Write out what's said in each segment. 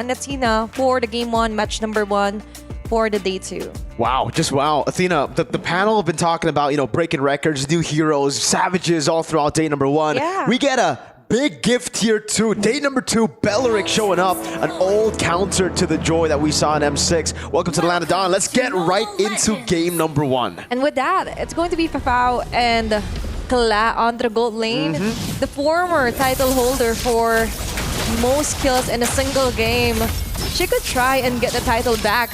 and Athena for the game 1, match number 1 for the day 2. Wow, just wow. Athena, the panel have been talking about, you know, breaking records, new heroes, savages all throughout day number 1. Yeah. We get a big gift here too. Day number 2, Belleric showing up. An old counter to the joy that we saw in M6. Welcome to the Land of Dawn. Let's get right into game number 1. And with that, it's going to be Fafao and Kala on the gold lane. The former title holder for most kills in a single game. She could try and get the title back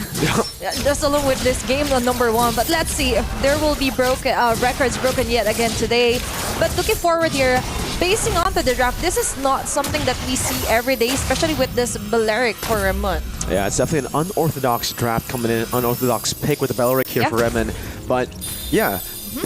just along with this game on number 1. But let's see if there will be records broken yet again today. But looking forward here, basing onto the draft, this is not something that we see every day, especially with this Belleric for Remon. Yeah, it's definitely an unorthodox draft coming in, unorthodox pick with the Belleric here for Remon. But yeah,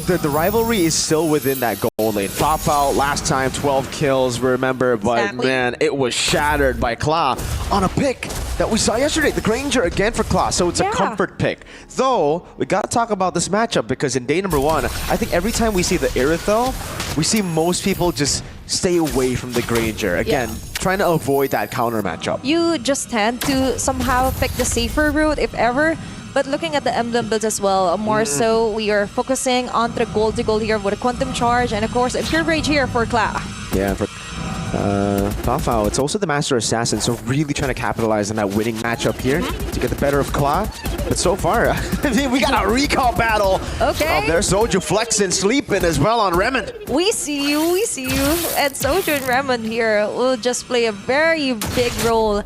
the rivalry is still within that goal lane. Fafao last time 12 kills, remember, but man, it was shattered by Kla on a pick that we saw yesterday. The Granger again for Kla, so it's a comfort pick. Though, we got to talk about this matchup because in day number 1, I think every time we see the Irithel, we see most people just stay away from the Granger. Again, trying to avoid that counter matchup. You just tend to somehow pick the safer route, if ever. But looking at the emblem builds as well, more so we are focusing on the gold to gold here with a Quantum Charge and of course a Pure Rage here for Kla. Yeah, for Fafao, it's also the Master Assassin, so really trying to capitalize on that winning matchup here to get the better of Kla. But so far, I mean, we got a recall battle. Okay. There's Soju flexing, sleeping as well on Remon. We see you. And Soju and Remon here will just play a very big role.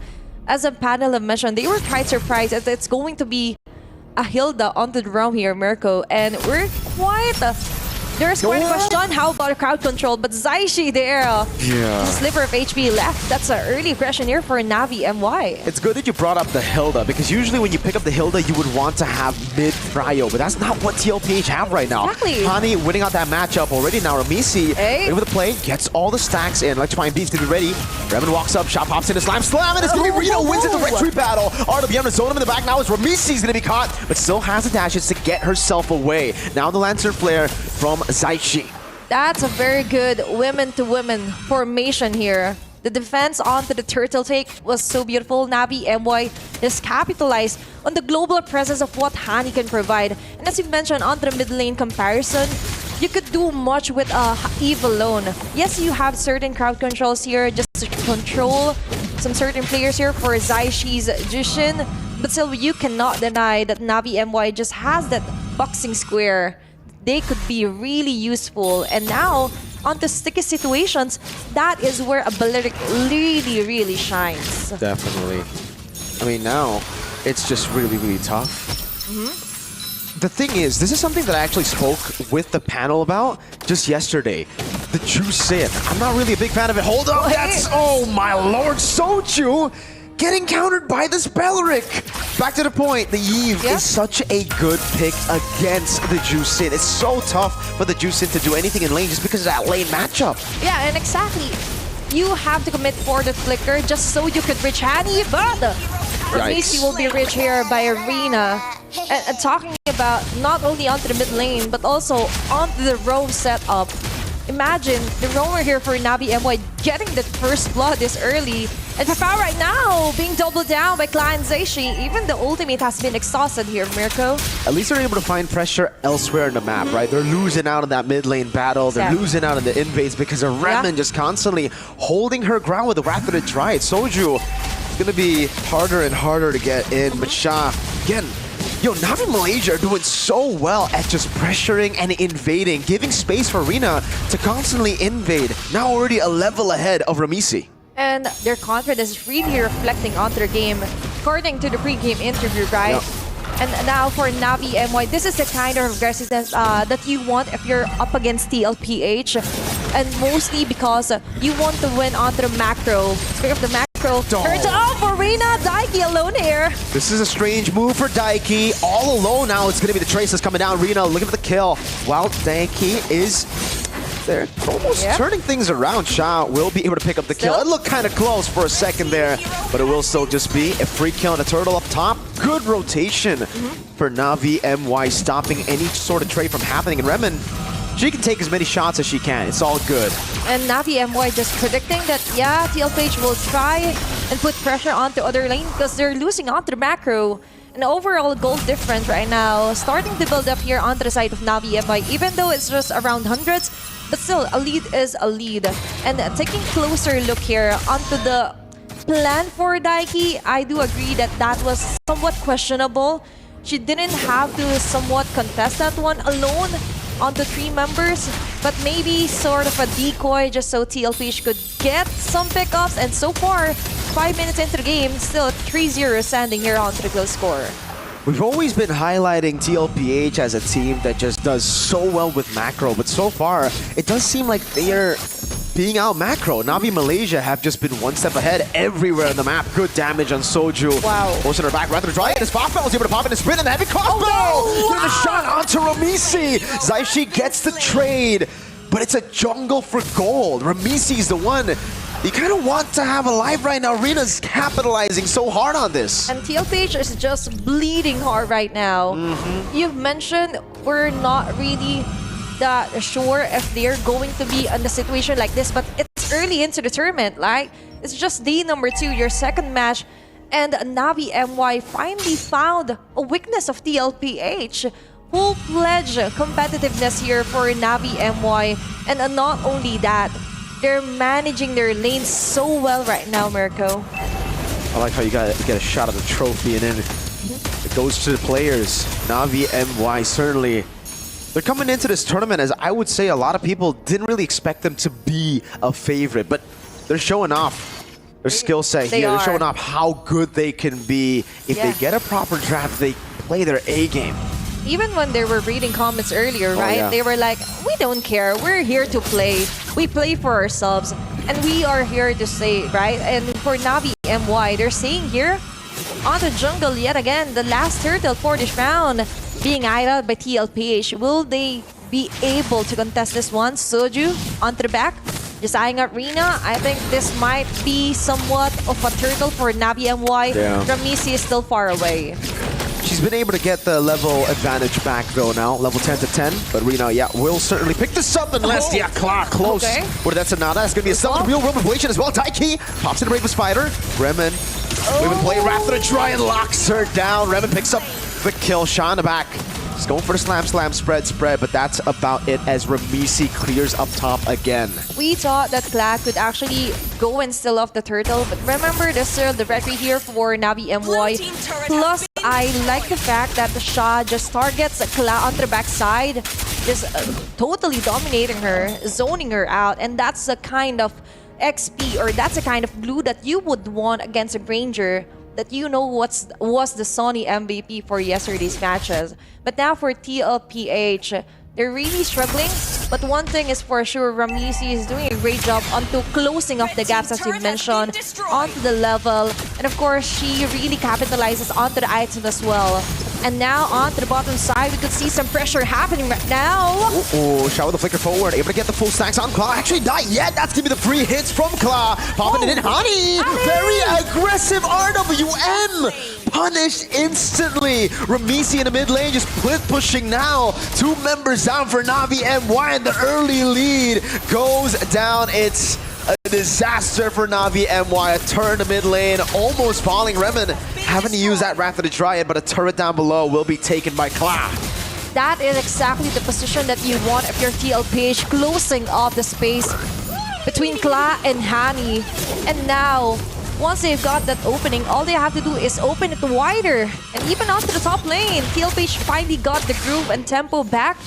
As a panel have mentioned, they were quite surprised as it's going to be a Hilda onto the realm here, Mirko. And we're quite... There's quite a question, how about crowd control? But Zaishi there, sliver of HP left. That's an early impression here for Navi MY. It's good that you brought up the Hilda, because usually when you pick up the Hilda, you would want to have mid-prio, but that's not what TLPH have right now. Exactly. Hani winning out that matchup already now. Ramisi able to play, gets all the stacks in. Electrifying Beats to be ready. Remon walks up, shot pops in a Slime Slam, and it's going to be Reno wins the victory battle. RWM to zone him in the back now as Ramisi's going to be caught, but still has the dashes to get herself away. Now the Lancer Flare from Zaishi. That's a very good women-to-women formation here. The defense onto the turtle take was so beautiful. Navi MY has capitalized on the global presence of what Hani can provide. And as you mentioned, onto the mid lane comparison, you could do much with Eve alone. Yes, you have certain crowd controls here just to control some certain players here for Zaishi's Jushin, but still you cannot deny that Navi MY just has that boxing square. They could be really useful. And now, onto sticky situations, that is where a Belleric really shines. Definitely. I mean, now, it's just really tough. The thing is, this is something that I actually spoke with the panel about just yesterday. The Juice in. I'm not really a big fan of it. Hold up, that's... Oh my lord, Soju! Getting countered by this Belleric. Back to the point, the Eve is such a good pick against the Juicin. It's so tough for the Juicin to do anything in lane just because of that lane matchup. Yeah, and exactly. You have to commit for the flicker just so you could reach Hani, but at least you will be rich here by Arena. And talking about not only onto the mid lane, but also onto the roam setup. Imagine the roamer here for Navi MY getting the first blood this early. And Fafao right now being doubled down by Kla and Zaishi. Even the ultimate has been exhausted here, Mirko. At least they're able to find pressure elsewhere in the map, right? They're losing out in that mid lane battle. They're losing out in the invades because of Remon just constantly holding her ground with the Rapid Drive. Soju is going to be harder and harder to get in. But Shah, again, yo, Navi Malaysia are doing so well at just pressuring and invading, giving space for Rina to constantly invade. Now already a level ahead of Ramisi. And their confidence is really reflecting onto their game, according to the pre-game interview, right? And now for Navi MY, this is the kind of aggressiveness that you want if you're up against TLPH. And mostly because you want to win onto the macro. Speaking of the macro, turns off for Rina, Daiki alone here. This is a strange move for Daiki. All alone now, it's going to be the Traces coming down. Rina looking for the kill. While Daiki is... They're almost turning things around. Shah will be able to pick up the kill. It looked kind of close for a second there, but it will still just be a free kill and a turtle up top. Good rotation for Navi MY, stopping any sort of trade from happening. And Remon, she can take as many shots as she can. It's all good. And Navi MY just predicting that, yeah, TLPH will try and put pressure onto other lane because they're losing onto the macro. And overall goal difference right now starting to build up here onto the side of Navi MY, even though it's just around hundreds, but still a lead is a lead. And taking closer look here onto the plan for Daiki, I do agree that that was somewhat questionable. She didn't have to somewhat contest that one alone onto 3 members, but maybe sort of a decoy just so TLPH could get some pickups. And so far, 5 minutes into the game, still 3-0 standing here onto the close score. We've always been highlighting TLPH as a team that just does so well with macro, but so far, it does seem like they are being out macro. Navi Malaysia have just been one step ahead everywhere on the map. Good damage on Soju. Wow. Forcing her back, rather dry it. As Fafel was able to pop in a sprint and a heavy crossbow! Getting a shot onto Ramisi. Zaishi gets the trade, but it's a jungle for gold. Ramisi is the one you kind of want to have alive right now. Rena's capitalizing so hard on this. And TLPH is just bleeding hard right now. You've mentioned we're not really that sure if they're going to be in a situation like this, but it's early into the tournament, like it's just day number 2, your second match, and Navi MY finally found a weakness of TLPH. Full-fledged competitiveness here for Navi MY, and not only that, they're managing their lanes so well right now, Mirko. I like how you get a shot of the trophy and then it goes to the players. Navi MY certainly. They're coming into this tournament as I would say a lot of people didn't really expect them to be a favorite, but they're showing off their skill set here. They're showing off how good they can be. If they get a proper draft, they play their A game. Even when they were reading comments earlier, right? They were like, we don't care. We're here to play. We play for ourselves. And we are here to stay, right? And for Navi MY, they're saying here, on the jungle yet again, the last turtle for this round being eyed out by TLPH. Will they be able to contest this one? Soju onto the back, just eyeing up Rina. I think this might be somewhat of a turtle for Navi MY. Ramisi is still far away. She's been able to get the level advantage back though now, level 10 to 10. But Rina, will certainly pick this up unless, Clark close. What that's Nada. It's going to be a real world manipulation as well. Taiki pops in the Raven's Spider. Remen, we've been playing Raptor to try and locks her down. Remen picks up the kill. Shana back. He's going for the slam, spread, but that's about it as Ramisi clears up top again. We thought that Clack could actually go and still off the turtle, but remember there's still the retry here for Navi MY. Plus, I like the fact that the Shah just targets Clack on the backside, just totally dominating her, zoning her out, and that's the kind of XP, or that's the kind of glue that you would want against a Granger that you know was the Sony MVP for yesterday's matches. But now for TLPH, they're really struggling. But one thing is for sure, Ramisi is doing a great job onto closing off the gaps, as you mentioned, onto the level. And of course, she really capitalizes onto the item as well. And now onto the bottom side, we could see some pressure happening right now. Shower the flicker forward, able to get the full stacks on Claw. Actually not yet, that's gonna be the free hits from Claw. Popping it in, Honey! Very aggressive RWM! Punished instantly. Ramisi in the mid lane just pushing now. 2 members down for Navi MY, and the early lead goes down. It's a disaster for Navi MY. A turn to mid lane, almost falling. Remen having to use that Raptor to try it, but a turret down below will be taken by Kla. That is exactly the position that you want if you're TLPH, closing off the space between Kla and Hani. And now, once they've got that opening, all they have to do is open it wider. And even onto the top lane, TLPH finally got the groove and tempo back,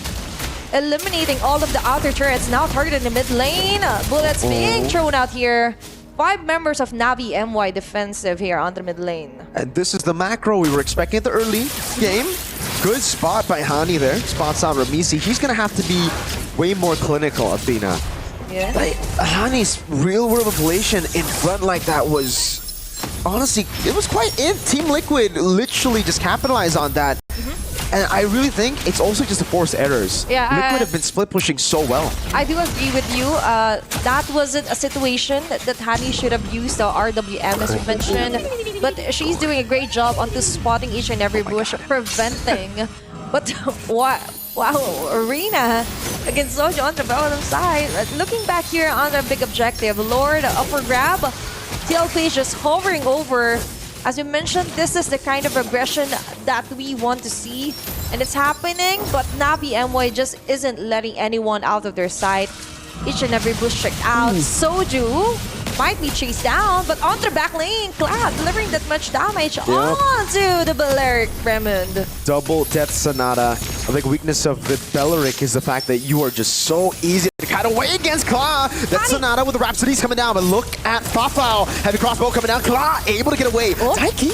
eliminating all of the outer turrets, now targeted in the mid lane. Bullets being thrown out here. 5 members of Navi MY defensive here on the mid lane. And this is the macro we were expecting at the early game. Good spot by Hani there. Spots on Ramisi. He's going to have to be way more clinical, Athena. Yeah. Like, Hani's real world manipulation in front like that was... Honestly, it was quite it. Team Liquid literally just capitalized on that. And I really think it's also just the forced errors. Yeah, Liquid have been split pushing so well. I do agree with you. That wasn't a situation that Hani should have used the RWM, as you mentioned. But she's doing a great job onto spotting each and every bush, preventing. But wow, Arena against Soju on the bottom side. Looking back here on the big objective, Lord up for grab. TLP just hovering over. As we mentioned, this is the kind of aggression that we want to see. And it's happening, but Navi MY just isn't letting anyone out of their sight. Each and every bush checked out. Soju might be chased down, but on the back lane, Clad delivering that much damage onto the Balearic Raymond. Double Death Sonata. A big weakness of the Balearic is the fact that you are just so easy to cut away against Claw. Death Sonata with the Rhapsodies coming down, but look at Fafao. Heavy crossbow coming down. Claw able to get away. Taiki,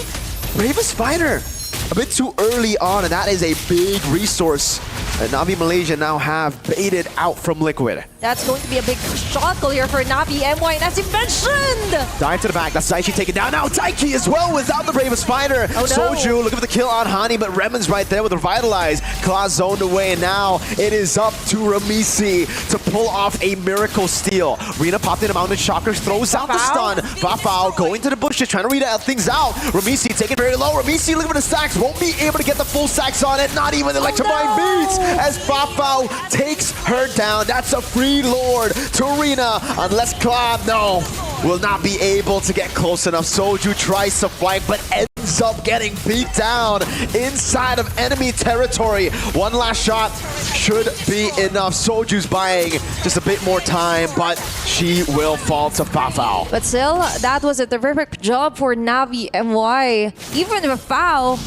bravest fighter. A bit too early on, and that is a big resource that Navi Malaysia now have baited out from Liquid. That's going to be a big shot goal here for Navi MY, and as you mentioned! Dive to the back, that's Daichi taken down. Now Taiki as well without the bravest fighter. Oh, no. Soju looking for the kill on Hani, but Remen's right there with Revitalize. Claw zoned away, and now it is up to Ramisi to pull off a miracle steal. Rina popped in a Mountain Shocker, throws out the stun. Fafao going to the bushes, trying to read things out. Ramisi taking very low. Ramisi looking for the stacks, won't be able to get the full stacks on it. Not even the electrifying beats as Fafao takes her down. That's a free lord to Rina, unless Claw, will not be able to get close enough. Soju tries to fight, but ends up getting beat down inside of enemy territory. One last shot should be enough. Soju's buying just a bit more time, but she will fall to Fafao. But still, that was a terrific job for Navi MY. Even with Fafao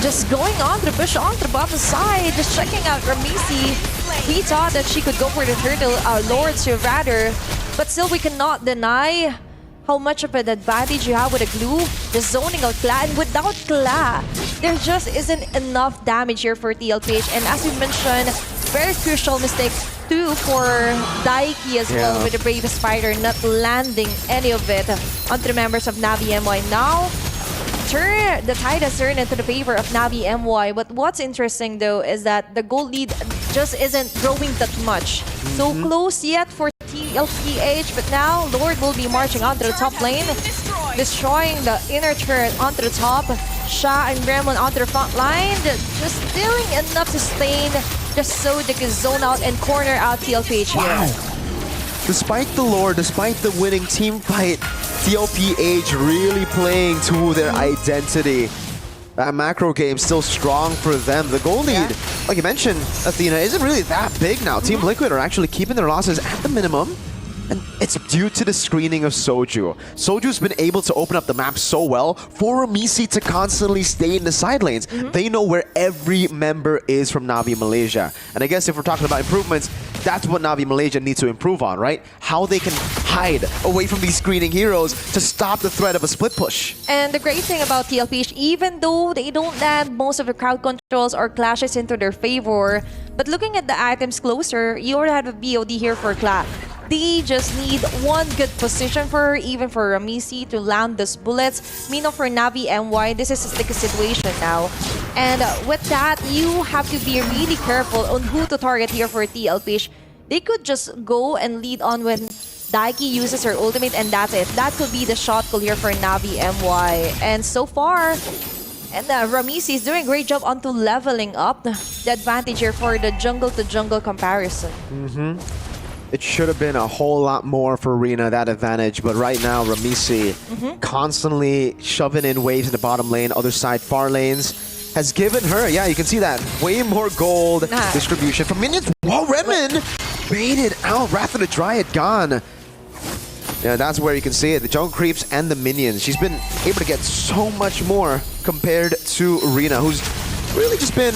just going on the bush, on the bottom side, just checking out Ramisi. He thought that she could go for the Turtle Lords rather, but still we cannot deny how much of an advantage you have with a glue, the zoning of Kla, and without Kla, there just isn't enough damage here for TLPH. And as we mentioned, very crucial mistake too for Daiki as well, with the bravest fighter not landing any of it onto the members of Navi MY. Now, the tide has turned into the favor of Navi MY, but what's interesting though is that the gold lead just isn't growing that much. So close yet for TLPH, but now Lord will be marching onto the top lane, destroying the inner turret onto the top. Sha and Gremlin onto the front line, just dealing enough sustain just so they can zone out and corner out TLPH here. Despite the lore, despite the winning team fight, TLPH really playing to their identity. That macro game still strong for them. The goal lead, like you mentioned, Athena, isn't really that big now. Team Liquid are actually keeping their losses at the minimum. And it's due to the screening of Soju. Soju's been able to open up the map so well for Ramisi to constantly stay in the side lanes. They know where every member is from Navi Malaysia. And I guess if we're talking about improvements, that's what Navi Malaysia needs to improve on, right? How they can hide away from these screening heroes to stop the threat of a split push. And the great thing about TLPH, even though they don't land most of the crowd controls or clashes into their favor, but looking at the items closer, you already have a BOD here for Clap. They just need one good position for her, even for Ramisi to land those bullets. Meanwhile, for Navi MY, this is a sticky situation now. And with that, you have to be really careful on who to target here for TLPH. They could just go and lead on when Daiki uses her ultimate, and that's it. That could be the shot call here for Navi MY. And so far, Ramisi is doing a great job onto leveling up the advantage here for the jungle-to-jungle comparison. It should have been a whole lot more for Rina, that advantage, but right now Ramisi constantly shoving in waves in the bottom lane, other side far lanes, has given her, you can see that, way more gold distribution from minions. Whoa, Remen baited out, Wrath of the Dryad gone. Yeah, that's where you can see it, the jungle creeps and the minions. She's been able to get so much more compared to Rina, who's really just been,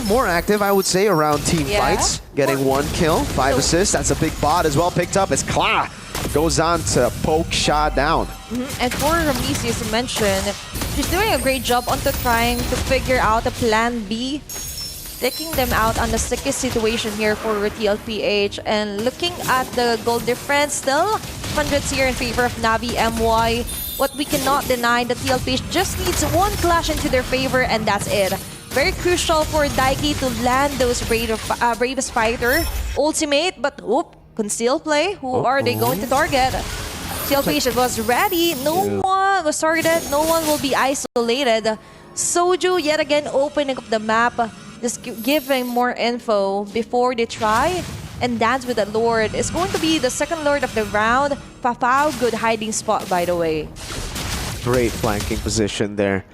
more active, I would say, around team fights. Getting 1 kill, 5 assists. That's a big bot as well picked up as Kla goes on to poke Sha down. And for Ramisi, as you mentioned, she's doing a great job onto trying to figure out a plan B, taking them out on the sickest situation here for TLPH. And looking at the goal difference, still hundreds here in favor of Navi MY. What we cannot deny, the TLPH just needs one clash into their favor, and that's it. Very crucial for Daiki to land those bravest fighter ultimate, but conceal play. Who are they going to target? TLPH was ready. No one was targeted. No one will be isolated. Soju yet again opening up the map, just giving more info before they try and dance with the Lord. Is going to be the second Lord of the round. Fafao, good hiding spot, by the way. Great flanking position there.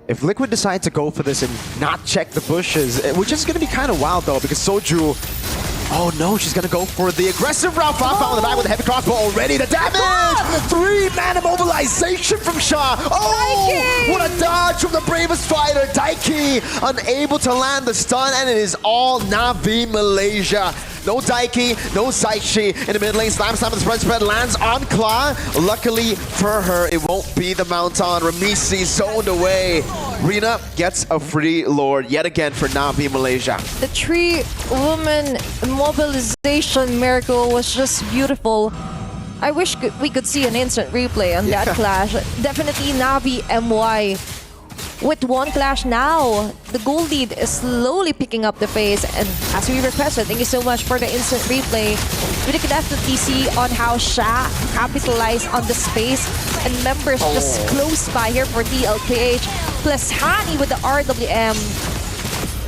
If Liquid decide to go for this and not check the bushes, which is going to be kind of wild though, because Soju, oh no, she's going to go for the aggressive route. Fafa on the back with a heavy crossbow already. The damage! 3-man immobilization from Shaw. Oh, Daiki! what a dodge from the bravest fighter. Daiki unable to land the stun, and it is all Navi Malaysia. No Daiki, no Saichi in the mid lane. Slam with the spread lands on Kla. Luckily for her, it won't be the mount on. Ramisi zoned away. Rina gets a free Lord yet again for Navi Malaysia. The 3-woman mobilization miracle was just beautiful. I wish we could see an instant replay on that clash. Definitely Navi MY. With one clash now, the goal lead is slowly picking up the pace, and as we requested, thank you so much for the instant replay. We can definitely see on how Sha capitalized on the space and members just close by here for TLKH, plus Hani with the RWM.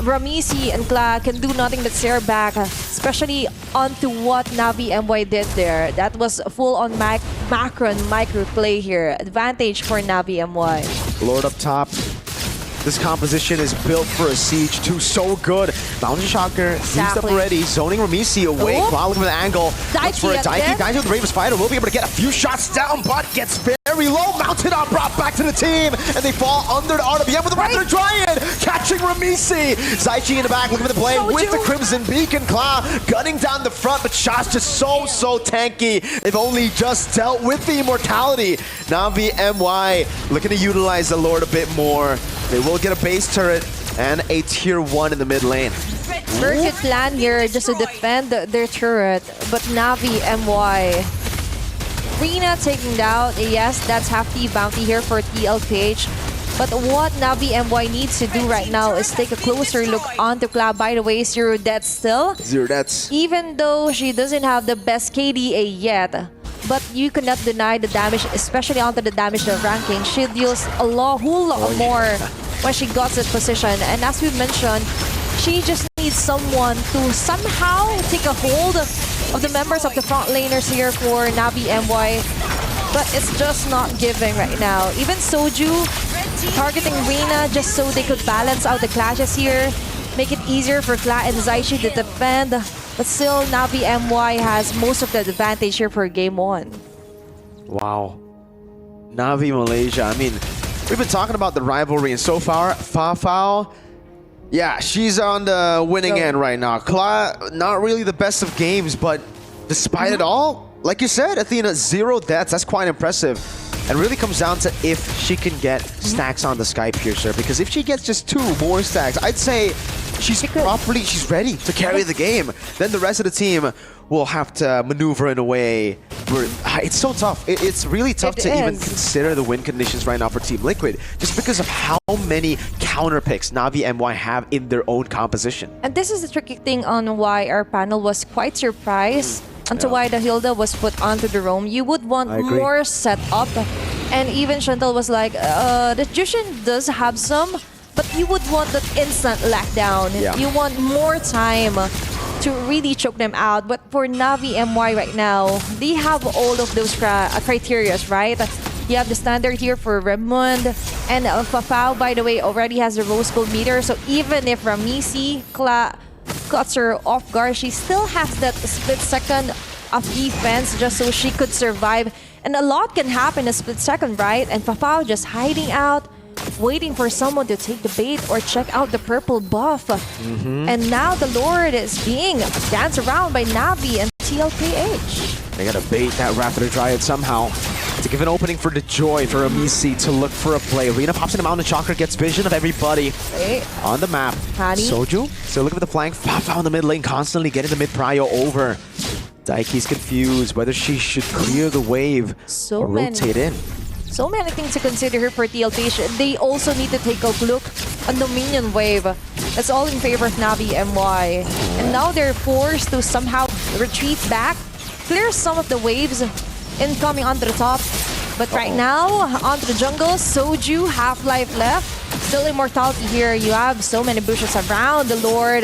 Ramisi and Kla can do nothing but stare back, especially onto what Navi MY did there. That was full on macro and micro play here. Advantage for Navi MY. Lord up top. This composition is built for a siege too. So good. Boundary Shocker used up already. Zoning Ramisi away. Kla looking for the angle. Looks for a Daiki. Daiki with the bravest fighter will be able to get a few shots down, but gets very low. Mounted up, brought back to the team, and they fall under the RWM with the Raptor Giant. Catching Ramisi. Zaichi in the back looking for the play with the Crimson Beacon. Kla gunning down the front, but shots just so tanky. They've only just dealt with the immortality. Navi MY looking to utilize the Lord a bit more. They will get a base turret and a tier 1 in the mid lane. Very good plan here just to defend their turret, but Navi MY. Rina taking down, yes, that's half the bounty here for TLPH. But what Navi MY needs to do right now is take a closer look onto Kla. By the way, 0 deaths still. 0 deaths. Even though she doesn't have the best KDA yet, but you cannot deny the damage, especially onto the damage ranking. She deals a whole lot more when she got that position. And as we mentioned, she just needs someone to somehow take a hold of the members of the front laners here for Navi MY. But it's just not giving right now. Even Soju targeting Rina just so they could balance out the clashes here. Make it easier for Kla and Zaichi to defend. But still, Navi MY has most of the advantage here for game 1. Wow. Navi Malaysia. I mean, we've been talking about the rivalry, and so far, Fafao, yeah, she's on the winning end right now. Kla, not really the best of games, but despite it all, like you said, Athena, 0 deaths. That's quite impressive. And really comes down to if she can get stacks on the Sky Piercer, because if she gets just 2 more stacks, I'd say she's ready to carry the game. Then the rest of the team will have to maneuver in a way where it's so tough. It's really tough to even consider the win conditions right now for Team Liquid, just because of how many counter picks Navi MY have in their own composition. And this is the tricky thing on why our panel was quite surprised onto why the Hilda was put onto the roam. You would want more setup, and even Chantal was like, the Jushin does have some, but you would want that instant lockdown. You want more time to really choke them out. But for Navi MY right now, they have all of those criteria, right? You have the standard here for Raymond, and Fafao, by the way, already has the rose gold meter. So even if Ramisi cuts her off guard, she still has that split second of defense just so she could survive. And a lot can happen in a split second, right? And Fafao just hiding out, waiting for someone to take the bait or check out the purple buff. And now the Lord is being danced around by Navi and TLKH. They gotta bait that Raptor Dryad somehow to give an opening for the Joy for Amisi to look for a play. Rina pops in the mountain, Chakra gets vision of everybody on the map. Soju still looking for the flank. Fafa in the mid lane, constantly getting the mid prio over. Daiki's confused whether she should clear the wave or rotate in. So many things to consider here for TLPH. They also need to take a look on the minion wave. That's all in favor of Navi MY. And now they're forced to somehow retreat back, clear some of the waves incoming onto the top. But right now, onto the jungle, Soju, half-life left. Still immortality here. You have so many bushes around the Lord.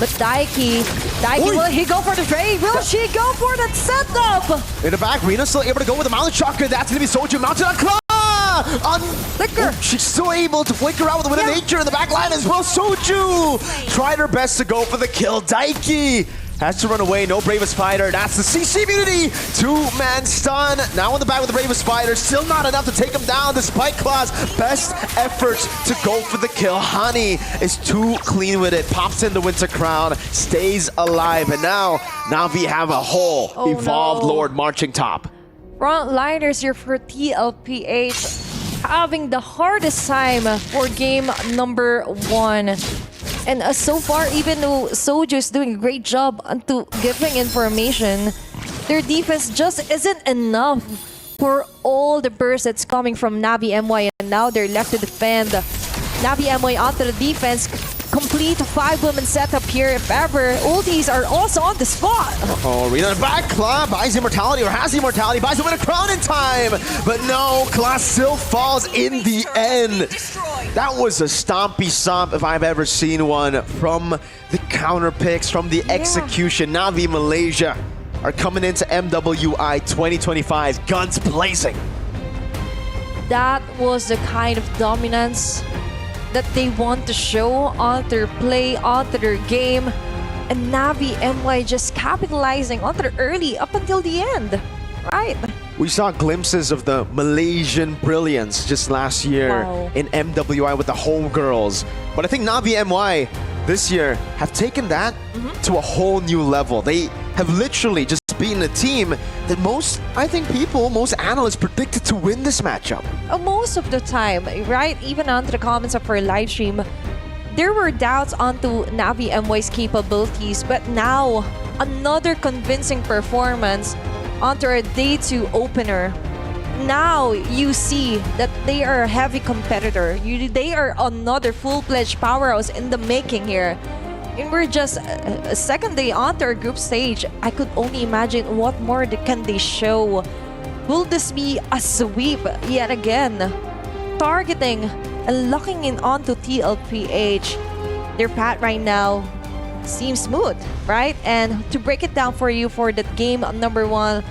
But Daiki Daiki, will he go for the trade? Will she go for the setup? In the back, Rina's still able to go with the mounted chakra. That's going to be Soju mounted on Claw! On Flicker. Oh, she's still able to flicker out with the Wind of Nature in the back line as well. Soju tried her best to go for the kill. Daiki has to run away. No Bravest Fighter. That's the CC immunity. Two-man stun. Now on the back with the Bravest Fighter. Still not enough to take him down despite Claw's best efforts to go for the kill. Hani is too clean with it. Pops in the Winter Crown. Stays alive. And now Na'Vi have a whole evolved Lord marching top. Frontliners here for TLPH having the hardest time for game number 1. And so far, even though Soju is doing a great job onto giving information, their defense just isn't enough for all the burst that's coming from Navi MY. And now they're left to defend. Navi MY onto the defense. Complete 5-woman setup here if ever. Ultis are also on the spot. Oh, Rina back. Claw buys immortality or has immortality. Buys a Winter Crown in time. But no, Claw still falls in the end. That was a stompy stomp if I've ever seen one from the counter picks, from the execution. Navi Malaysia are coming into MWI 2025 guns blazing. That was the kind of dominance that they want to show on their play, onto their game. And Navi MY just capitalizing onto the early up until the end, right? We saw glimpses of the Malaysian brilliance just last year in MWI with the homegirls. But I think Navi MY this year have taken that to a whole new level. They have literally just beaten a team that most analysts predicted to win this matchup. Most of the time, right? Even onto the comments of our live stream, there were doubts onto Navi MY's capabilities, but now another convincing performance onto our day 2 opener. Now you see that they are a heavy competitor. They are another full-fledged powerhouse in the making here. And we're just a second day onto our group stage. I could only imagine what more can they show. Will this be a sweep yet again? Targeting and locking in onto TLPH. Their path right now seems smooth, right? And to break it down for you for that game number 1,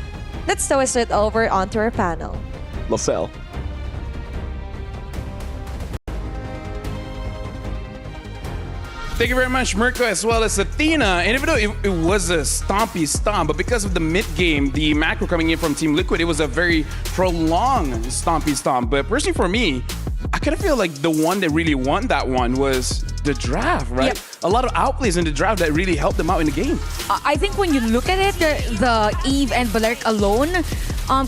let's toss it over onto our panel. LaSalle. Thank you very much, Mirko, as well as Athena. And even though it was a stompy stomp, but because of the mid-game, the macro coming in from Team Liquid, it was a very prolonged stompy stomp. But personally for me, I kind of feel like the one that really won that one was the draft, right? Yep. A lot of outplays in the draft that really helped them out in the game. I think when you look at it, the Eve and Valeric alone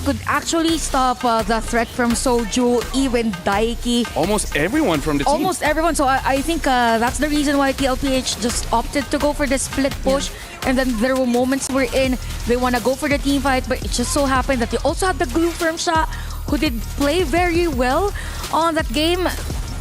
could actually stop the threat from Soju, even Daiki. Almost everyone from the team. Almost everyone. So I think that's the reason why TLPH just opted to go for the split push. Yeah. And then there were moments wherein they want to go for the team fight, but it just so happened that they also had the glue firm shot, who did play very well on that game,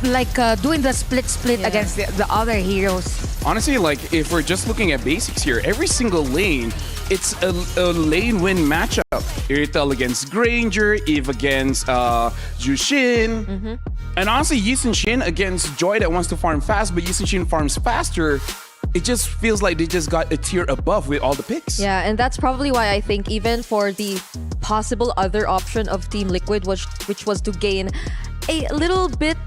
like doing the split against the other heroes. Honestly, like if we're just looking at basics here, every single lane, it's a lane win matchup. Iritel against Granger, Eve against Jushin, and honestly, Yisun Shin against Joy that wants to farm fast, but Yisun Shin farms faster. It just feels like they just got a tier above with all the picks. Yeah, and that's probably why I think even for the possible other option of Team Liquid, which was to gain a little bit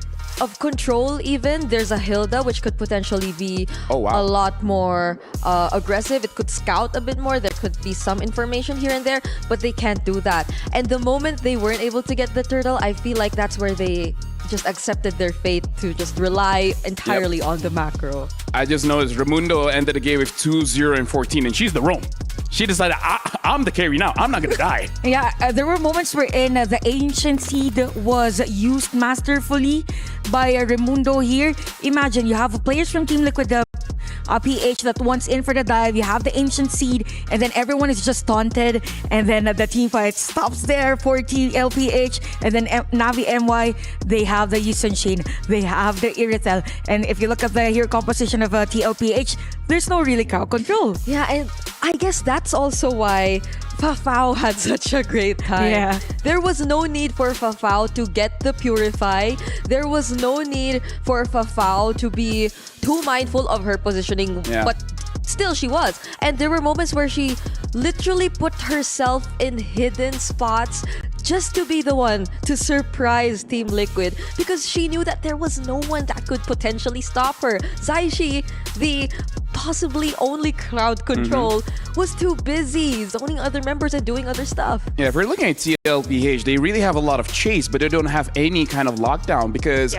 of control even, there's a Hilda which could potentially be a lot more aggressive. It could scout a bit more. There could be some information here and there, but they can't do that. And the moment they weren't able to get the turtle, I feel like that's where they just accepted their fate to just rely entirely on the macro. I just noticed Raimundo ended the game with 2-0 and 14, and she's the roam. She decided, I'm the carry now. I'm not going to die. Yeah, there were moments wherein the Ancient Seed was used masterfully by Raimundo here. Imagine, you have players from Team Liquid, PH that wants in for the dive. You have the Ancient Seed, and then everyone is just taunted. And then the team fight stops there for TLPH. And then Navi MY, they have the Yisun Shin. They have the Iritel. And if you look at the hero composition of TLPH, there's no really crowd control. Yeah, and I guess that's also why Fafao had such a great time. Yeah. There was no need for Fafao to get the Purify. There was no need for Fafao to be too mindful of her positioning. Yeah. But still she was. And there were moments where she literally put herself in hidden spots just to be the one to surprise Team Liquid because she knew that there was no one that could potentially stop her. Zaishi, the possibly only crowd control, was too busy zoning other members and doing other stuff. Yeah, if we're looking at TLPH, they really have a lot of chase, but they don't have any kind of lockdown because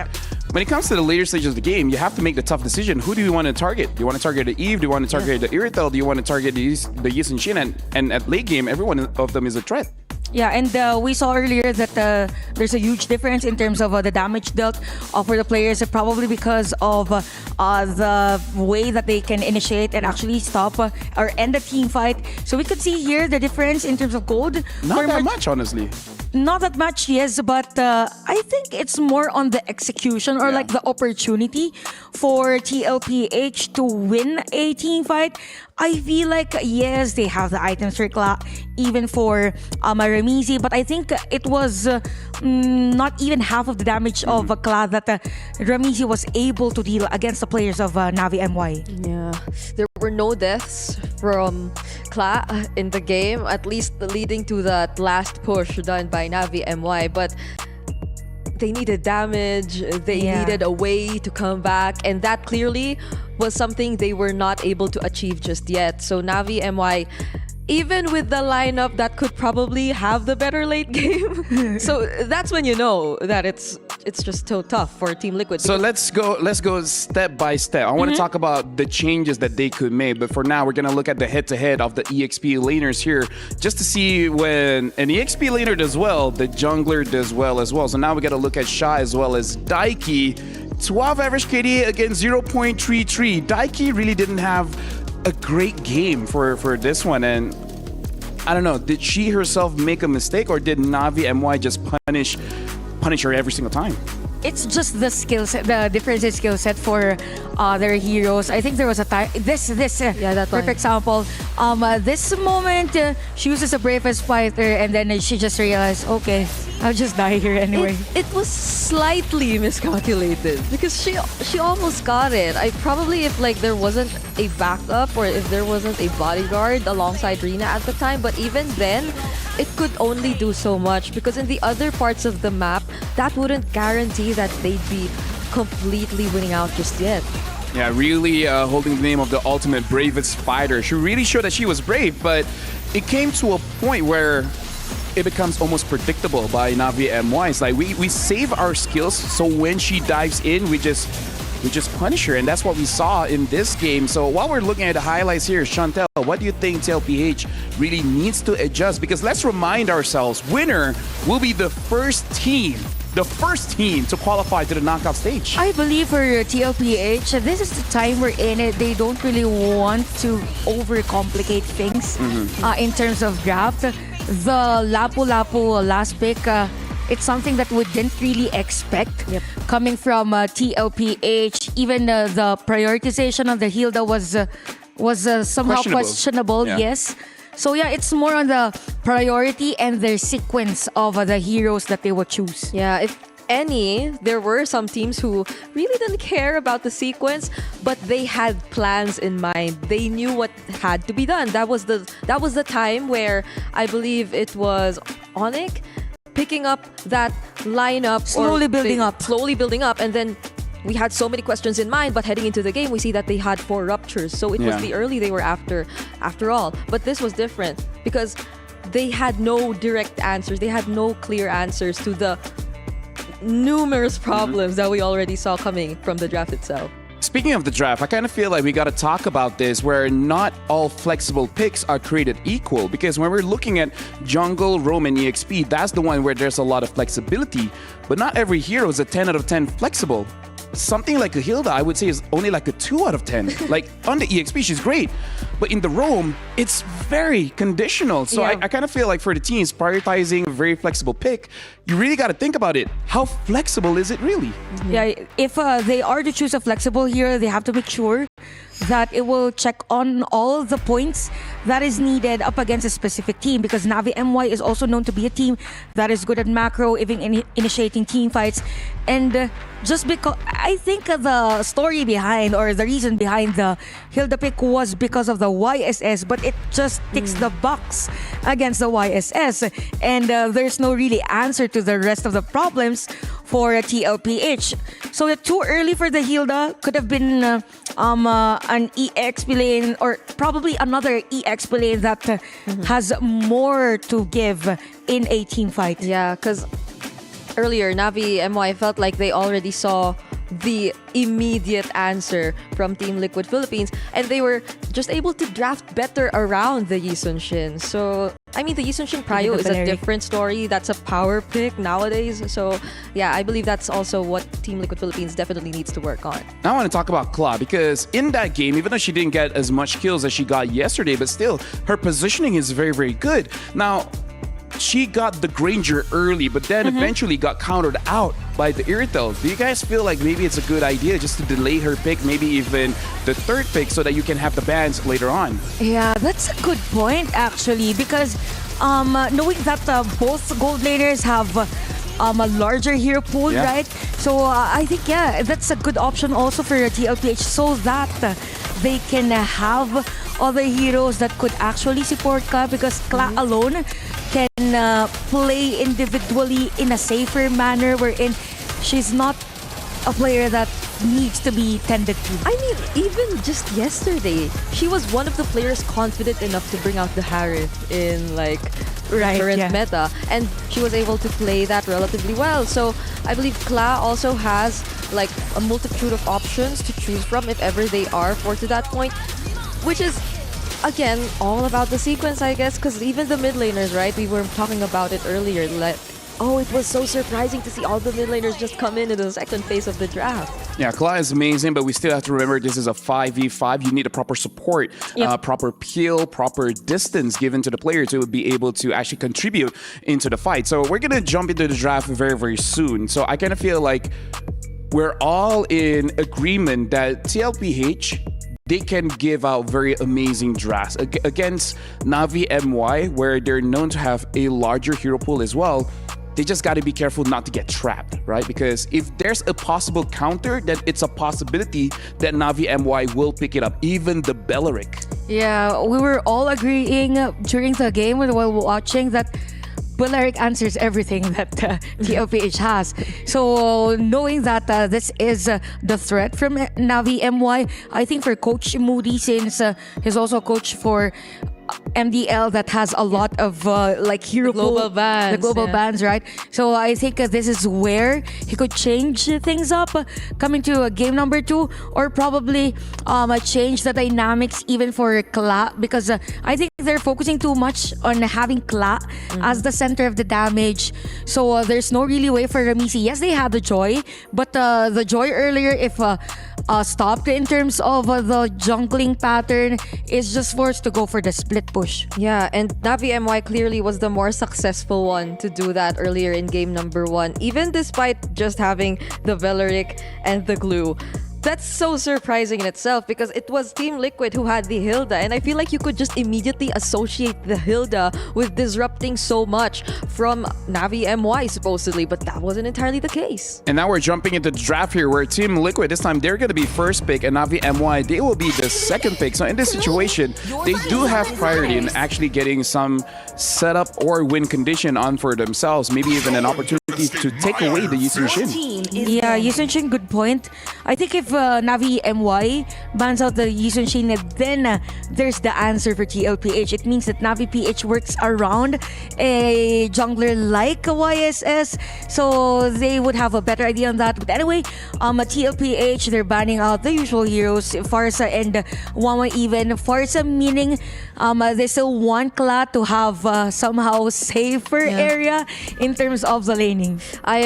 when it comes to the later stages of the game, you have to make the tough decision. Who do you want to target? Do you want to target the Eve? Do you want to target the Irritel? Do you want to target the Yis and Shin? And at late game, every one of them is a threat. Yeah, and we saw earlier that there's a huge difference in terms of the damage dealt for the players, probably because of the way that they can initiate and actually stop or end the team fight. So we could see here the difference in terms of gold. Not that much, honestly. Not that much, yes, but I think it's more on the execution or like the opportunity for TLPH to win a team fight. I feel like, yes, they have the items for Kla, even for Ramizi, but I think it was not even half of the damage of Kla that Ramizi was able to deal against the players of Navi MY. Yeah, there were no deaths from Kla in the game, at least leading to that last push done by Navi MY, but they needed damage, they needed a way to come back, and that clearly was something they were not able to achieve just yet. So Navi MY, even with the lineup that could probably have the better late game, so that's when you know that it's just so tough for Team Liquid. So let's go step by step. I want to talk about the changes that they could make, but for now we're gonna look at the head-to-head of the EXP laners here, just to see when an EXP laner does well, the jungler does well as well. So now we gotta look at Sha as well as Daiki. 12 average KDA against 0.33. Daiki really didn't have a great game for this one, and I don't know, did she herself make a mistake or did Navi MY just punish her every single time? It's just the skill set, the difference in skill set for their heroes. I think there was a time. This that perfect one. example. This moment, she uses a bravest fighter, and then she just realized, okay, I'll just die here anyway. It was slightly miscalculated because she almost got it. I probably, if like there wasn't a backup or if there wasn't a bodyguard alongside Rina at the time, but even then, it could only do so much because in the other parts of the map, that wouldn't guarantee that they'd be completely winning out just yet. Yeah, really holding the name of the ultimate bravest fighter. She really showed that she was brave, but it came to a point where it becomes almost predictable by Navi MY. It's like we save our skills, so when she dives in, we just punish her, and that's what we saw in this game. So while we're looking at the highlights here, Chantel, what do you think TLPH really needs to adjust? Because let's remind ourselves, winner will be the first team to qualify to the knockout stage. I believe for TLPH, this is the time we're in it. They don't really want to overcomplicate things in terms of draft. The Lapu-Lapu last pick, it's something that we didn't really expect coming from TLPH. Even the prioritization of the Hilda was somehow questionable. Yeah. Yes. So yeah, it's more on the priority and the sequence of the heroes that they would choose. Yeah, if any, there were some teams who really didn't care about the sequence, but they had plans in mind. They knew what had to be done. That was the time where I believe it was Onyx picking up that lineup, Slowly building up, and then we had so many questions in mind, but heading into the game, we see that they had 4 ruptures. So it was the early they were after all. But this was different because they had no direct answers. They had no clear answers to the numerous problems that we already saw coming from the draft itself. Speaking of the draft, I kind of feel like we got to talk about this, where not all flexible picks are created equal. Because when we're looking at jungle, roam, and EXP, that's the one where there's a lot of flexibility. But not every hero is a 10 out of 10 flexible. Something like a Hilda, I would say, is only like a 2 out of 10. Like on the EXP, she's great. But in the roam, it's very conditional. So I kind of feel like for the teams prioritizing a very flexible pick, you really got to think about it. How flexible is it really? Yeah, if they are to choose a flexible hero, they have to make sure that it will check on all the points that is needed up against a specific team, because Navi MY is also known to be a team that is good at macro, even initiating team fights. And just because I think the story behind, or the reason behind the Hilda pick was because of the YSS, but it just ticks the box against the YSS, and there's no really answer to the rest of the problems for TLPH. So too early for the Hilda. Could have been an EXP lane, or probably another EXP lane that has more to give in a team fight. Yeah, because earlier, Navi MY felt like they already saw the immediate answer from Team Liquid Philippines, and they were just able to draft better around the Yi Sun-shin. So, I mean, the Yi Sun-shin Prio is a different story. That's a power pick nowadays. So, yeah, I believe that's also what Team Liquid Philippines definitely needs to work on. Now I want to talk about Kla, because in that game, even though she didn't get as much kills as she got yesterday, but still, her positioning is very, very good. Now, she got the Granger early, but then eventually got countered out by the Irritel. Do you guys feel like maybe it's a good idea just to delay her pick, maybe even the third pick, so that you can have the bans later on? Yeah, that's a good point actually, because knowing that both gold laners have a larger hero pool, right? So I think, yeah, that's a good option also for TLPH, so that they can have other heroes that could actually support Kla, because Kla alone can play individually in a safer manner, wherein she's not a player that needs to be tended to. I mean, even just yesterday, she was one of the players confident enough to bring out the Harith in like current meta, and she was able to play that relatively well. So I believe Kla also has like a multitude of options to choose from if ever they are forced to that point, which is again all about the sequence, I guess, because even the mid laners, right? We were talking about it earlier. Like, oh, it was so surprising to see all the mid laners just come in the second phase of the draft. Yeah, Kla is amazing, but we still have to remember this is a 5v5. You need a proper support, proper peel, proper distance given to the players to be able to actually contribute into the fight. So we're going to jump into the draft very, very soon. So I kind of feel like we're all in agreement that TLPH, they can give out very amazing drafts against Navi MY, where they're known to have a larger hero pool as well. They just got to be careful not to get trapped, right? Because if there's a possible counter, then it's a possibility that Navi MY will pick it up, even the Belleric. Yeah, we were all agreeing during the game while watching that Belleric answers everything that TLPH has. So knowing that this is the threat from Navi MY, I think for Coach Moody, since he's also a coach for MDL that has a lot of like hero global bans, the global bans, right? So I think this is where he could change things up coming to game number 2, or probably change the dynamics even for Kla, because I think they're focusing too much on having Kla as the center of the damage. So there's no really way for Ramisi. Yes, they had the Joy, but the Joy earlier, if stopped in terms of the jungling pattern, is just forced to go for the split push. Yeah, and Navi MY clearly was the more successful one to do that earlier in game number 1, even despite just having the Belleric and the glue. That's so surprising in itself, because it was Team Liquid who had the Hilda, and I feel like you could just immediately associate the Hilda with disrupting so much from Navi MY supposedly, but that wasn't entirely the case. And now we're jumping into the draft here, where Team Liquid, this time they're going to be first pick, and Navi MY, they will be the second pick. So in this situation, they do have priority in actually getting some setup or win condition on for themselves, maybe even an opportunity to take away the Yi Sun-shin. Yeah, Yi Sun-shin, good point. I think if Navi MY bans out the Yi Sun-shin, then there's the answer for TLPH. It means that Navi PH works around a jungler like YSS, so they would have a better idea on that. But anyway, TLPH, they're banning out the usual heroes, Farsa and Wama even. Farsa meaning they still want Kla to have somehow safer area in terms of the laning. I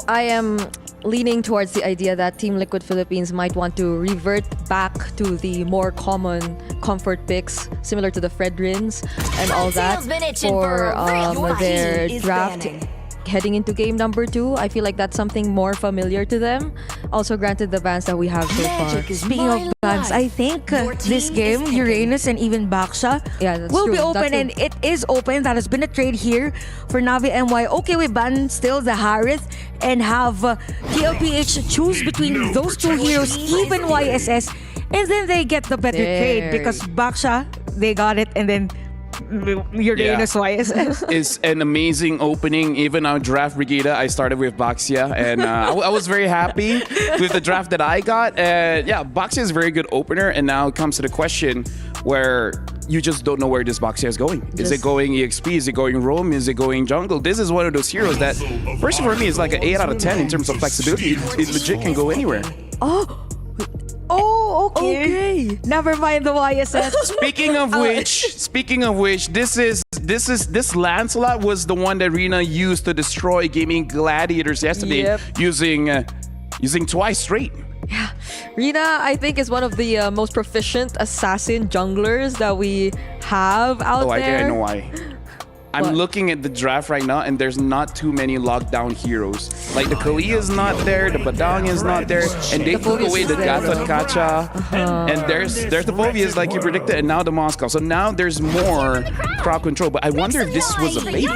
am leaning towards the idea that Team Liquid Philippines might want to revert back to the more common comfort picks, similar to the Fredrins and all that, for their draft. heading into game number 2. I feel like that's something more familiar to them. Also, granted the bans that we have so far. Speaking of bans, I think this game, Uranus and even Baksha, Yeah, that's will true. be open, That's and it is open. That has been a trade here for Navi MY. Okay, we ban still the Harith and have TLPH choose between those two heroes, even YSS, and then they get the better trade because Baksha, they got it, and then Uranus YSS. It's an amazing opening. Even our draft Brigida, I started with Baxia, and I was very happy with the draft that I got. And yeah, Baxia is a very good opener. And now it comes to the question where you just don't know where this Baxia is going. Is it going EXP? Is it going roam? Is it going jungle? This is one of those heroes that, personally for me, is like an 8 out of 10 in terms of flexibility. It legit can go anywhere. Oh, okay. Never mind the YSS. Speaking of which, this Lancelot was the one that Rina used to destroy Gaming Gladiators yesterday, using twice straight. Rina, I think, is one of the most proficient assassin junglers that we have out Oh, I there. think I know why. I'm looking at the draft right now, and there's not too many lockdown heroes. Like the Kali is not there, the Badang is not there, and they took away the Gatot Kacha, and there's the Phobias like you predicted, and now the Moscow. So now there's more crowd control. But I wonder if this was a bait.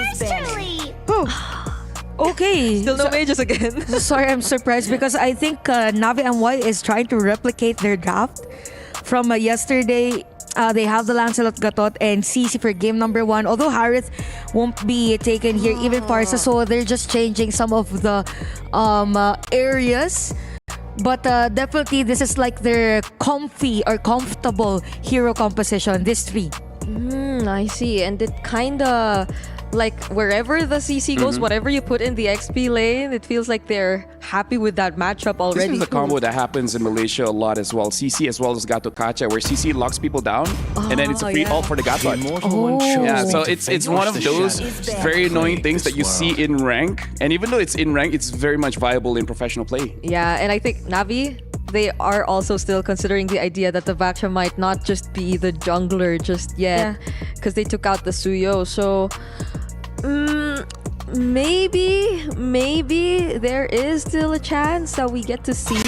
Okay. Still no mages again. Sorry, I'm surprised because I think Navi MY is trying to replicate their draft from yesterday. They have the Lancelot, Gatot, and CC for game number 1. Although Harith won't be taken here, even Parsa, so they're just changing some of the areas. But definitely, this is like their comfy or comfortable hero composition. This 3. I see. And it kind of, like, wherever the CC goes, whatever you put in the XP lane, it feels like they're happy with that matchup already. This is a combo that happens in Malaysia a lot as well. CC as well as Gatot Kacha, where CC locks people down, and then it's a free ult for the Gatot. Yeah, so it's one of those very annoying things that you see in rank, and even though it's in rank, it's very much viable in professional play. Yeah, and I think Navi, they are also still considering the idea that the Vaksha might not just be the jungler just yet, because they took out the Suyo. So maybe there is still a chance that we get to see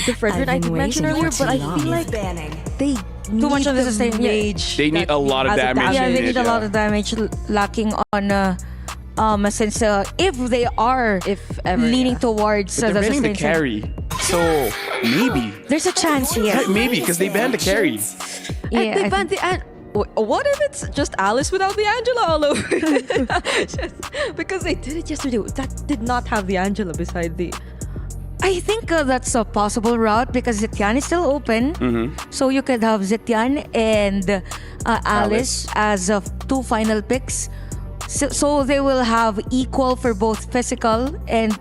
the Frederick I did mention earlier, but I feel like they need Too much of the the sustain. mage. They need that a lot of has damage. Yeah, in they it, need a lot of damage lacking on since if they are If ever, leaning yeah. towards But they're the banning the sustain. carry, so maybe There's a chance here. maybe because they banned the carry. And Yeah, they I banned the what if it's just Alice without the Angela all over it? Because they did it yesterday. That did not have the Angela beside the... I think that's a possible route because Zetian is still open. So you could have Zetian and Alice as of 2 final picks. So they will have equal for both physical and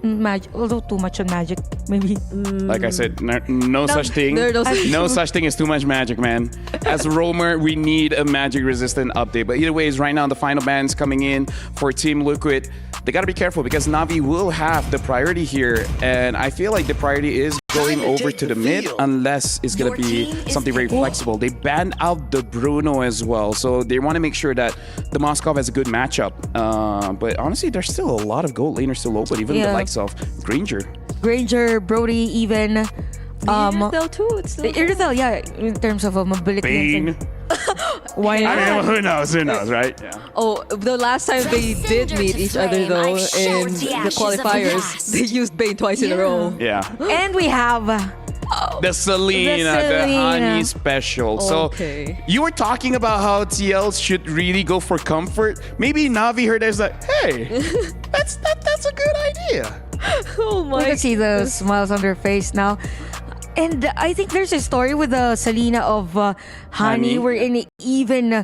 magic. Although too much on magic, maybe. Like I said, no such thing. there are no such- No such thing as too much magic, man. As a roamer, we need a magic resistant update. But either way, right now the final bans coming in for Team Liquid. They gotta be careful because Navi will have the priority here, and I feel like the priority is going over to the mid unless it's gonna be something very flexible. They banned out the Bruno as well, so they want to make sure that the Moskov has a good matchup. But honestly, there's still a lot of gold laners still open, even the likes of Granger. Granger, Brody, even. Irithel too. It's still Irithel, yeah, in terms of mobility. Bane. And why not? I mean, who knows, right? Yeah. Oh, the last time they did meet each other though in the qualifiers, they used Bane twice in a row. Yeah. And we have The Selena, the Selena. honey special. Okay. So you were talking about how TL should really go for comfort. Maybe Navi heard that is like, hey, that's a good idea. Oh we my! can see the smiles on their face now. And I think there's a story with the Selena of Honey, Honey. wherein even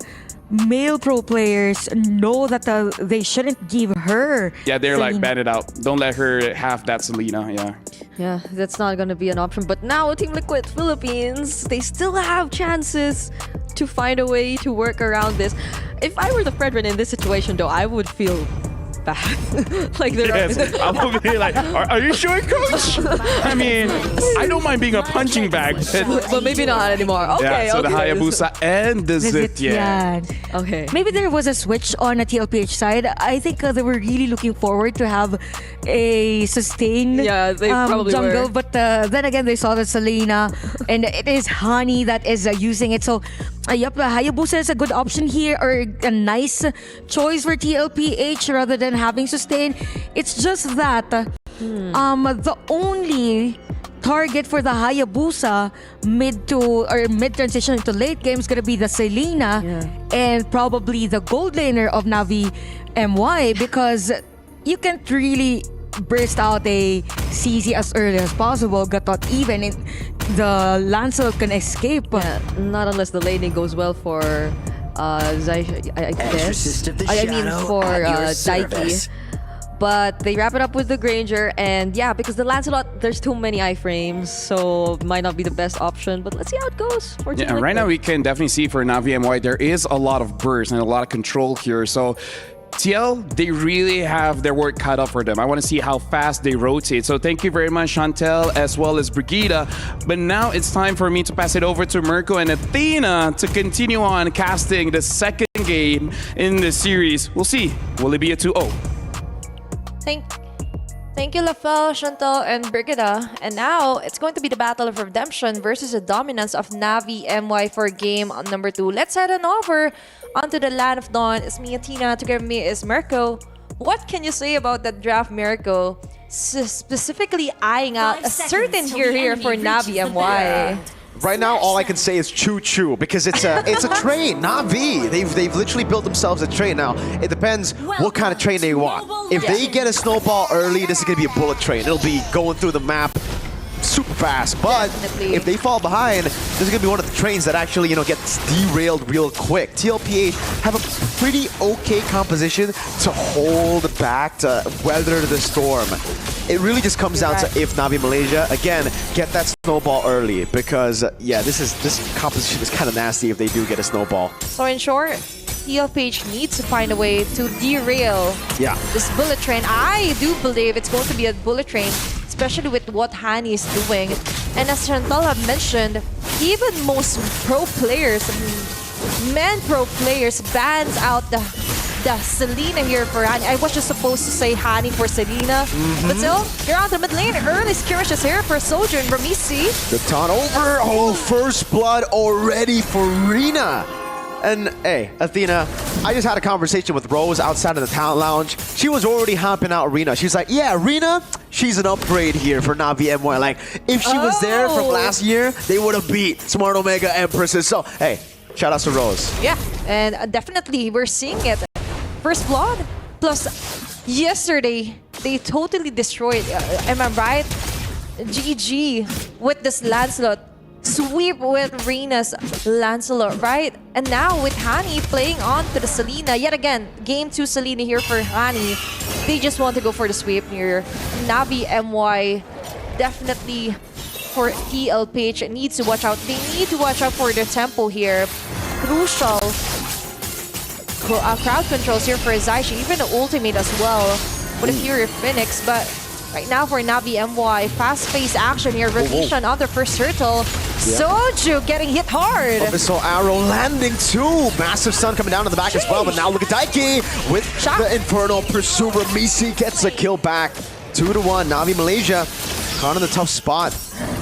male pro players know that they shouldn't give her. Yeah, they're like, Selena. ban it out. Don't let her have that Selena. Yeah. Yeah, that's not gonna be an option. But now Team Liquid Philippines, they still have chances to find a way to work around this. If I were the Fredrin in this situation though, I would feel bad. Like they're Yes, I will be like, are you sure, coach? I mean, I don't mind being a punching bag, but maybe not anymore. Okay, yeah, so okay. the Hayabusa and the Zitian. Yeah. Okay. Maybe there was a switch on a TLPH side. I think they were really looking forward to have a sustained Yeah, they probably jungle. were. But then again, they saw that Selena and it is Honey that is using it. So, yep, Hayabusa is a good option here, or a nice choice for TLPH rather than having sustain. It's just that the only target for the Hayabusa mid transition into late game is gonna be the Selena and probably the gold laner of Navi MY, because you can't really burst out a CZ as early as possible. Gatot even the Lancelot can escape. Yeah, not unless the laning goes well for Zai, I guess. I mean for Daiki. But they wrap it up with the Granger, and yeah, because the Lancelot, there's too many iframes, so might not be the best option. But let's see how it goes. For Team Yeah, right Liquid. now we can definitely see for Navi MY there is a lot of burst and a lot of control here. So TL, they really have their work cut up for them. I want to see how fast they rotate. So thank you very much, Chantel, as well as Brigida. But now it's time for me to pass it over to Mirko and Athena to continue on casting the second game in the series. We'll see. Will it be a 2-0? Thank you, Lafel, Chantal, and Brigida. And now, it's going to be the Battle of Redemption versus the dominance of Navi MY for game number 2. Let's head on over onto the Land of Dawn. It's me, Athena. Together with me is Mirko. What can you say about that draft, Mirko? Specifically eyeing out a certain hero here for Navi MY. Right now, all I can say is choo-choo, because it's a train, Navi. They've literally built themselves a train. Now, it depends what kind of train they want. If they get a snowball early, this is going to be a bullet train. It'll be going through the map super fast. But Definitely. if they fall behind, this is going to be one of the trains that actually, gets derailed real quick. TLPH have a pretty okay composition to hold back, to weather the storm. It really just comes down to if Navi Malaysia, again, get that snowball early, because, yeah, this composition is kind of nasty if they do get a snowball. So in short, TLPH needs to find a way to derail this bullet train. I do believe it's going to be a bullet train, especially with what Hani is doing. And as Chantal have mentioned, even most pro players, men pro players, bans out the Selena here for Hani. I was just supposed to say Hani for Selena. But still, you're on the mid lane. Early skirmishes here for Soldier and Ramisi. The taunt over. Oh, first blood already for Rina. And hey, Athena, I just had a conversation with Rose outside of the talent lounge. She was already hopping out Rina. She's like, yeah, Rina, she's an upgrade here for Navi MY. Like, if she was there from last year, they would have beat Smart Omega Empresses. So, hey, shout out to Rose. Yeah, and definitely we're seeing it. First blood. Plus, yesterday, they totally destroyed, am I right? GG with this Lancelot. Sweep with Rina's Lancelot, right? And now with Hani playing on to the Selena. Yet again, game 2 Selena here for Hani. They just want to go for the sweep here. Navi MY definitely for TLPH needs to watch out. They need to watch out for their tempo here. Crucial crowd controls here for Zaishi, even the ultimate as well with a Fury Phoenix. But right now for Navi MY, fast-paced action here. Rotation on the first turtle. Soju getting hit hard. Abyssal Arrow landing too. Massive stun coming down to the back as well. But now look at Daiki with the Infernal Pursuit. Misi gets a kill back. 2-1. Navi Malaysia caught in the tough spot.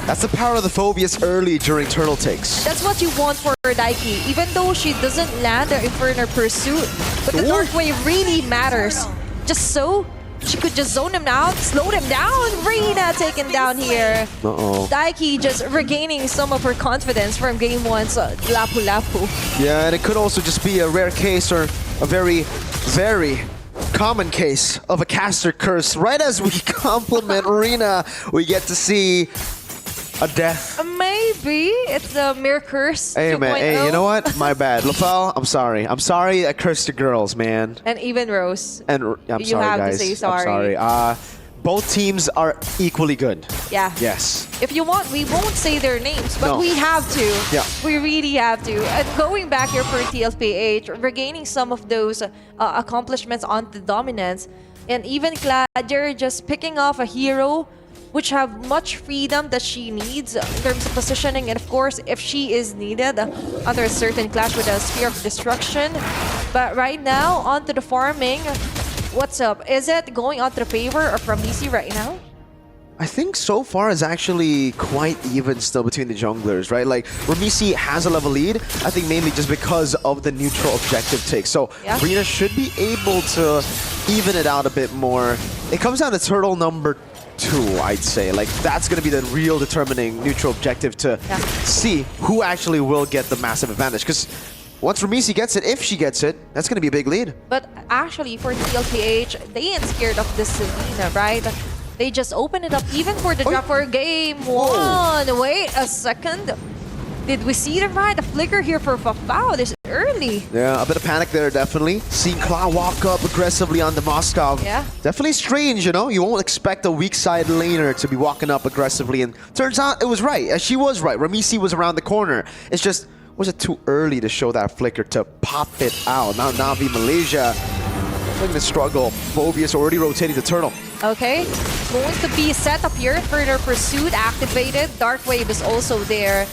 That's the power of the Phobias early during turtle takes. That's what you want for Daiki, even though she doesn't land the Infernal Pursuit. But the Dark Wave really matters. Just so she could just zone him out, slow him down. Rina taken down here. Daiki just regaining some of her confidence from game 1's Lapu Lapu. Yeah, and it could also just be a rare case or a very, very common case of a caster curse. Right as we compliment Rina, we get to see a death. Maybe it's a mere curse. Hey, 2.0. man. Hey, you know what? My bad. Lafel, I'm sorry. I'm sorry I cursed the girls, man. And even Rose. And I'm You sorry, have to guys. say sorry. I'm sorry. Both teams are equally good. Yeah. Yes. If you want, we won't say their names, but we have to. Yeah. We really have to. And going back here for TLPH, regaining some of those accomplishments on the dominance, And even Gladier just picking off a hero which have much freedom that she needs in terms of positioning, and of course if she is needed under a certain clash with a Sphere of Destruction. But right now, onto the farming. What's up? Is it going onto the favor of Ramisi right now? I think so far it's actually quite even still between the junglers, right? Like, Ramisi has a level lead, I think mainly just because of the neutral objective take. So, Yeah. Rina should be able to even it out a bit more. It comes down to turtle number 2, I'd say. Like, that's going to be the real determining neutral objective to see who actually will get the massive advantage. Because once Ramisi gets it, if she gets it, that's going to be a big lead. But actually, for TLPH, they ain't scared of this Selena, right? They just open it up even for the draft for game 1. Wait a second. Did we see the right? The flicker here for Fafao this early. Yeah, a bit of panic there, definitely. Seeing Kla walk up aggressively on the Moscow. Yeah. Definitely strange, you know? You won't expect a weak side laner to be walking up aggressively. And turns out it was right. She was right. Ramisi was around the corner. It's just, was it too early to show that flicker to pop it out? Now Navi Malaysia looking to struggle. Phobius already rotating the turtle. Okay, going to be set up here. Further pursuit activated. Dark Wave is also there.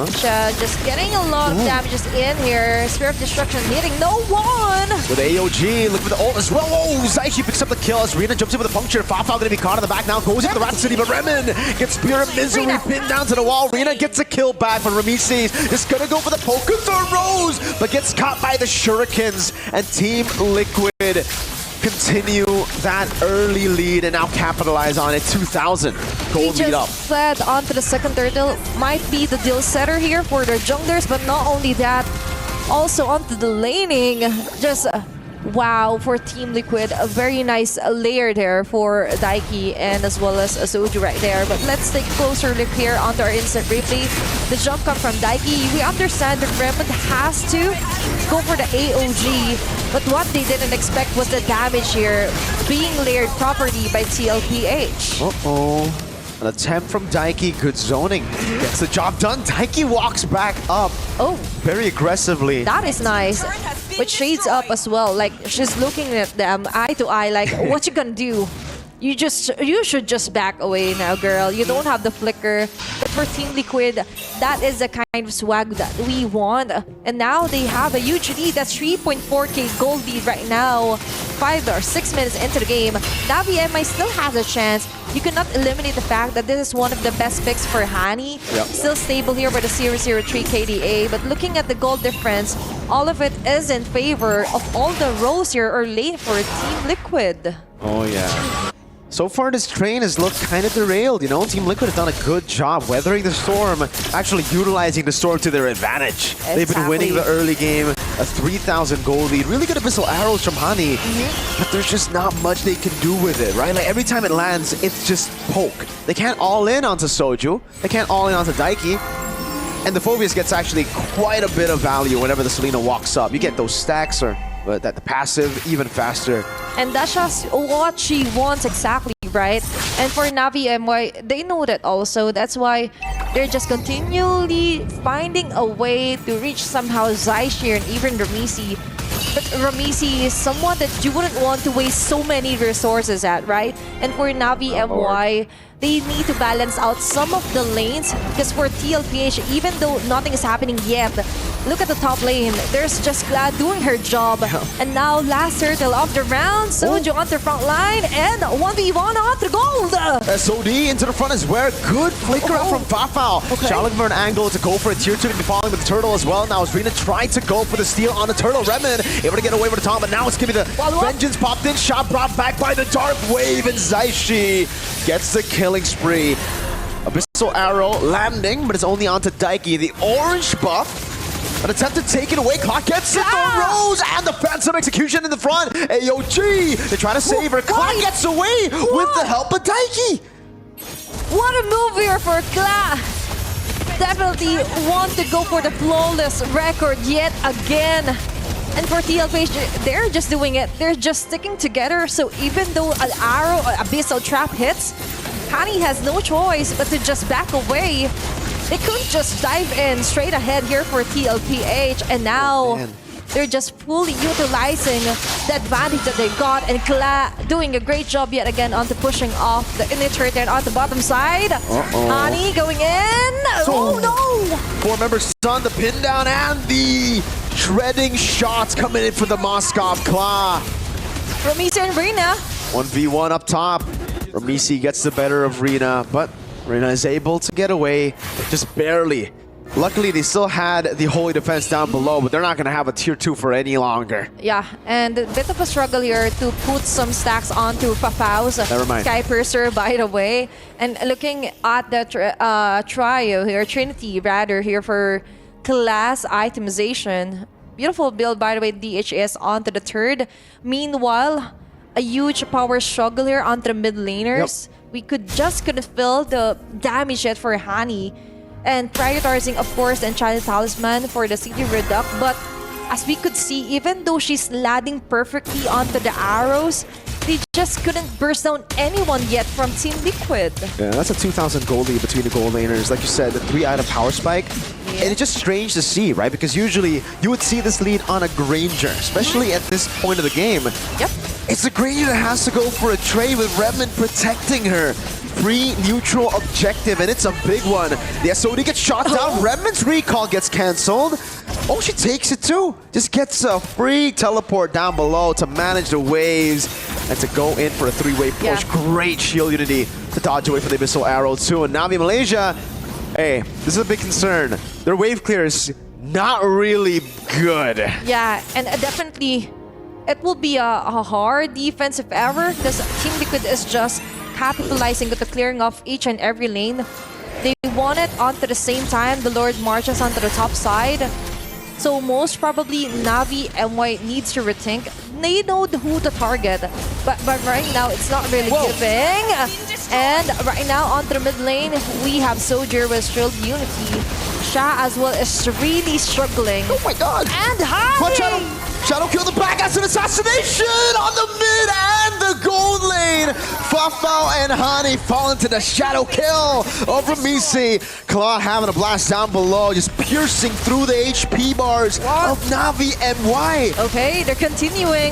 Just getting a lot of damages in here. Sphere of Destruction hitting no one. With AOG, look for the ult as well. Oh, Zaichi picks up the kill as Rina jumps in with a puncture. Fafao gonna be caught in the back now. Goes into the Rhapsody, but Remen gets Spear of Misery pinned down to the wall. Rina gets a kill back from Ramisi. Is gonna go for the poke through Rose, but gets caught by the Shurikens. And Team Liquid continue that early lead and now capitalize on it. 2,000 gold He lead up. just fled onto the second turtle. Might be the deal setter here for their junglers, but not only that, also onto the laning. Just wow for Team Liquid. A very nice layer there for Daiki and as well as Soju right there. But let's take a closer look here onto our instant replay. The jump cut from Daiki. We understand that Remond has to go for the AOG, but what they didn't expect was the damage here being layered properly by TLPH. Uh-oh. An attempt from Daiki, good zoning. Gets the job done. Daiki walks back up very aggressively. That is nice. But shades up as well. Like, she's looking at them eye to eye like, what you gonna do? You should just back away now, girl. You don't have the flicker. But for Team Liquid, that is the kind of swag that we want. And now they have a huge lead. That's 3.4k gold lead right now. 5 or 6 minutes into the game. Navi MI still has a chance. You cannot eliminate the fact that this is one of the best picks for Hani. Still stable here with the 003 KDA. But looking at the gold difference, all of it is in favor of all the roles here or lane for Team Liquid. Oh, yeah. So far, this train has looked kind of derailed, you know? Team Liquid has done a good job weathering the storm, actually utilizing the storm to their advantage. They've been winning the early game, a 3,000 gold lead. Really good abyssal arrows from Hani, but there's just not much they can do with it, right? Like, every time it lands, it's just poke. They can't all in onto Soju. They can't all in onto Daiki. And the Phobius gets actually quite a bit of value whenever the Selena walks up. You get those stacks or the passive even faster. And that's just what she wants exactly, right? And for Navi MY, they know that also. That's why they're just continually finding a way to reach somehow Zaishir and even Ramisi. But Ramisi is someone that you wouldn't want to waste so many resources at, right? And for Navi MY, they need to balance out some of the lanes because for TLPH, even though nothing is happening yet, look at the top lane. There's just Glad doing her job. And now last turtle of the round, Soju on the front line and 1v1 on the gold. SOD into the front as well. Good flicker up from Fafao. Challenging for an angle to go for a tier 2 and be following with the turtle as well. Now Rina trying to go for the steal on the turtle. Remen able to get away with the top, but now it's going to be the vengeance popped in. Shot brought back by the dark wave, and Zaishi gets the killing spree. Abyssal arrow landing, but it's only onto Daiki. The orange buff. An attempt to take it away. Clock gets it. The Rose and the phantom execution in the front. AOG. They're trying to save her. Clock gets away with the help of Daiki. What a move here for Kla. Definitely want to go for the flawless record yet again. And for TLPH, they're just doing it. They're just sticking together. So even though an arrow, abyssal trap hits, Hani has no choice but to just back away. They couldn't just dive in straight ahead here for TLPH. And now They're just fully utilizing the advantage that they got, and Kla doing a great job yet again onto pushing off the initiator and on the bottom side. Hani going in. Oh no! 4 members on the pin down and the shredding shots coming in for the Moskov Claw. Ramisi and Rina. 1v1 up top. Ramisi gets the better of Rina, but Rina is able to get away, just barely. Luckily, they still had the Holy Defense down below, but they're not going to have a tier 2 for any longer. Yeah, and a bit of a struggle here to put some stacks onto Fafao's Never mind. Sky Purser, by the way. And looking at the trio here, Trinity rather, here for class itemization. Beautiful build, by the way, DHS onto the third. Meanwhile, a huge power struggle here onto the mid laners. Yep. We couldn't fill the damage yet for Hani. And prioritizing, of course, the Enchanted Talisman for the City Reduct. But as we could see, even though she's landing perfectly onto the arrows, they just couldn't burst down anyone yet from Team Liquid. Yeah, that's a 2,000 gold lead between the gold laners. Like you said, the 3-item power spike. Yeah. And it's just strange to see, right? Because usually you would see this lead on a Granger, especially at this point of the game. Yep. It's a Granger that has to go for a trade with Redmond protecting her. Free neutral objective, and it's a big one. The SOD gets shot down. Redmond's recall gets cancelled. Oh, she takes it too. Just gets a free teleport down below to manage the waves and to go in for a 3-way push. Yeah. Great shield unity to dodge away from the Abyssal Arrow too. And Navi Malaysia, hey, this is a big concern. Their wave clear is not really good. Yeah, and definitely it will be a hard defense if ever, because Team Liquid is just capitalizing with the clearing of each and every lane. They want it onto the same time. The Lord marches onto the top side. So most probably Navi MY needs to rethink. They know who to target, but right now it's not really giving. And right now onto the mid lane, we have Soldier with Shield Unity. Sha as well is really struggling. Oh my god! And Hani! Shadow kill the back as an assassination on the mid and the gold lane. Fafao and Hani fall into the shadow kill of Ramisi. Claw having a blast down below, just piercing through the HP bars of Navi MY. Okay, they're continuing.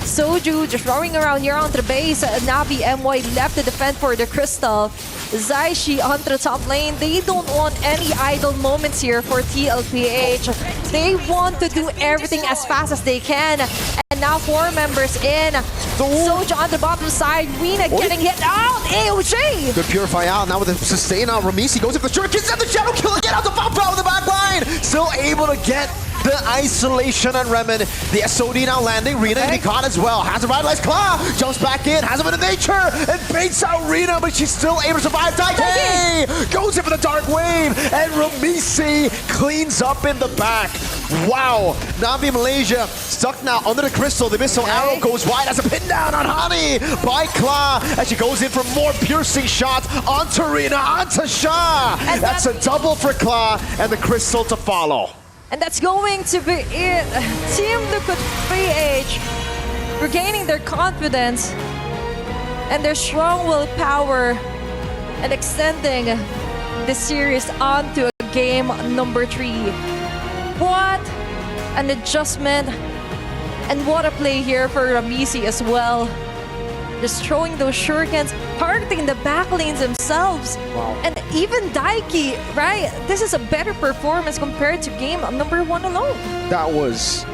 Soju just roaming around here onto the base. Navi MY left to defend for the crystal. Zaishi onto the top lane. They don't want any idle moments here for TLPH. They want to do everything as fast as they can. And now 4 members in. Soju on the bottom side. Rina getting hit out. AOJ! Good purify out. Now with the sustain out, Ramisi goes in for the shurikens and the shadow kill again out the Fafao in the back line. Still able to get the isolation on Remen. The SOD now landing. Rina to be caught as well. Has a revitalized claw. Jumps back in. Has a bit of nature. And baits out Rina, but she's still able to survive. Daike goes in for the dark wave. And Ramisi cleans up in the back. Wow. Navi Malaysia stuck now under the crystal. The missile arrow goes wide as a pin down on Hani by Claw. And she goes in for more piercing shots onto Rina, onto Sha. That's a double for Claw and the crystal to follow. And that's going to be it. Team Liquid 3H regaining their confidence and their strong willpower and extending the series onto game number 3. What an adjustment and what a play here for Ramisi as well. Just throwing those shurikens, targeting the back lanes themselves. Wow. And even Daike, right? This is a better performance compared to game number 1 alone. That was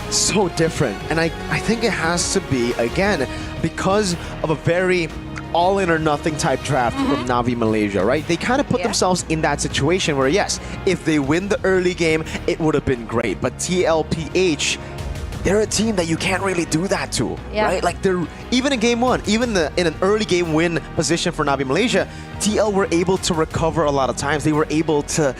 so different. And I think it has to be, again, because of a very all-in or nothing type draft from Navi Malaysia, right? They kind of put themselves in that situation where, yes, if they win the early game, it would have been great. But TLPH, they're a team that you can't really do that to, right? Like they're even in game 1, even in an early game win position for Navi Malaysia, TL were able to recover a lot of times. They were able to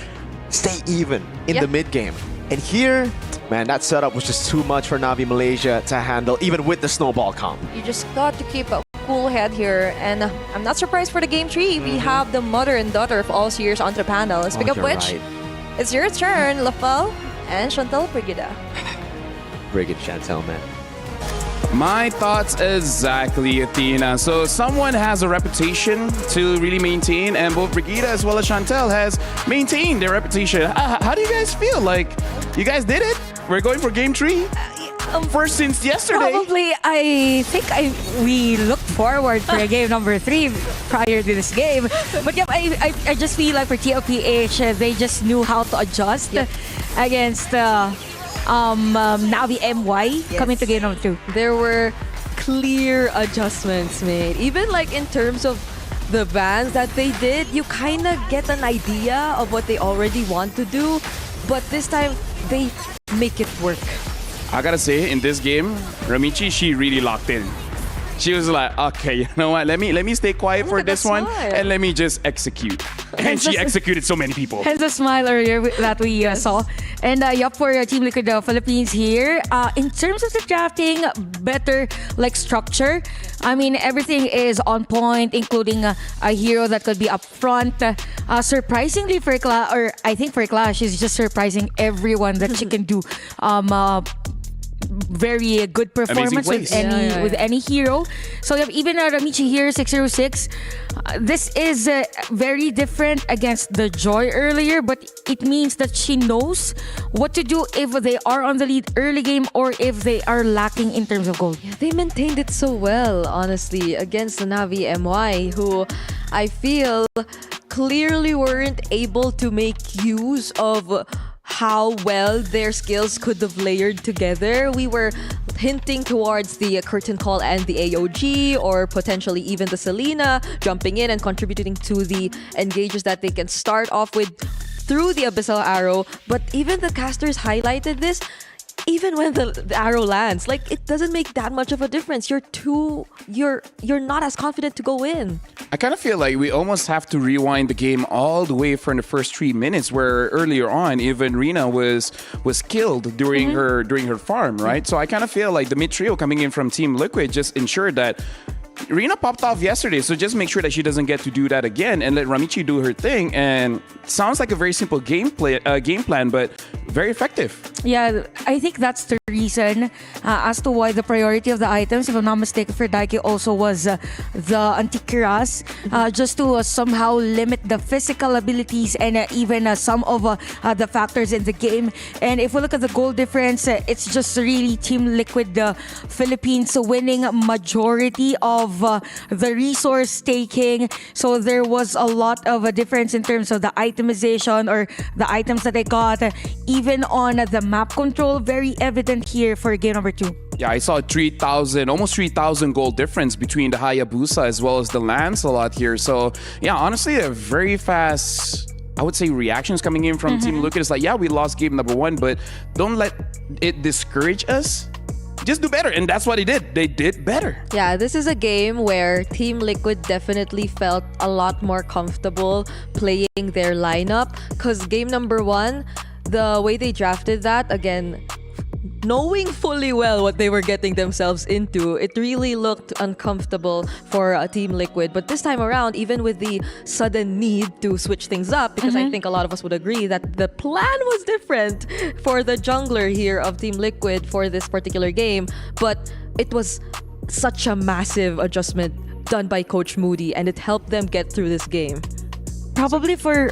stay even in the mid game. And here, man, that setup was just too much for Navi Malaysia to handle, even with the snowball comp. You just got to keep a cool head here, and I'm not surprised for the game 3. We have the mother and daughter of all seers onto the panel. Speaking of which, it's your turn, Lafel and Chantal Brigida. Brigid Chantel, man. My thoughts exactly, Athena. So someone has a reputation to really maintain, and both Brigida as well as Chantel has maintained their reputation. How do you guys feel? Like, you guys did it? We're going for game 3? First since yesterday. Probably, I think we looked forward for game number 3 prior to this game. But yeah, I just feel like for TLPH, they just knew how to adjust against Navi MY coming to game number 2. There were clear adjustments made. Even like in terms of the bans that they did, you kind of get an idea of what they already want to do. But this time, they make it work. I gotta say, in this game, Ramichi, she really locked in. She was like, okay, you know what? Let me stay quiet for this one, smile. and let me just execute. And she executed so many people. Hence the smile earlier that we saw. And yup, for Team Liquid Philippines here, in terms of the drafting, better like structure. I mean, everything is on point, including a hero that could be up front. Surprisingly for Clash, or I think for Clash, she's just surprising everyone that she can do. Very good performance with plays. with any hero. So you have even Ramichi here, 606. This is very different against the Joy earlier, but it means that she knows what to do if they are on the lead early game or if they are lacking in terms of gold. Yeah, they maintained it so well, honestly, against the Navi MY, who I feel clearly weren't able to make use of how well their skills could have layered together. We were hinting towards the curtain call and the AOG, or potentially even the Selena jumping in and contributing to the engages that they can start off with through the Abyssal Arrow. But even the casters highlighted this. Even when the arrow lands, like, it doesn't make that much of a difference. You're not as confident to go in. I kind of feel like we almost have to rewind the game all the way from the first 3 minutes, where earlier on even Rina was killed during her farm, right? So I kind of feel like the mid trio coming in from Team Liquid just ensured that Rina popped off yesterday, so just make sure that she doesn't get to do that again and let Ramichi do her thing. And sounds like a very simple game plan, but very effective. Yeah, I think that's the reason as to why the priority of the items, if I'm not mistaken, for Daiki also was the Antikiras, just to somehow limit the physical abilities and even some of the factors in the game. And if we look at the goal difference, it's just really Team Liquid Philippines winning majority of the resource taking. So there was a lot of a difference in terms of the itemization or the items that they got. Even on the map control, very evident here for game number 2. Yeah, I saw almost 3,000 gold difference between the Hayabusa as well as the Lancelot here. So yeah, honestly, a very fast, I would say, reactions coming in from Team Liquid. It's like, yeah, we lost game number 1, but don't let it discourage us. Just do better. And that's what they did. They did better. Yeah, this is a game where Team Liquid definitely felt a lot more comfortable playing their lineup, because game number 1, the way they drafted that, again, knowing fully well what they were getting themselves into, it really looked uncomfortable for Team Liquid. But this time around, even with the sudden need to switch things up, because I think a lot of us would agree that the plan was different for the jungler here of Team Liquid for this particular game, but it was such a massive adjustment done by Coach Moody, and it helped them get through this game. Probably for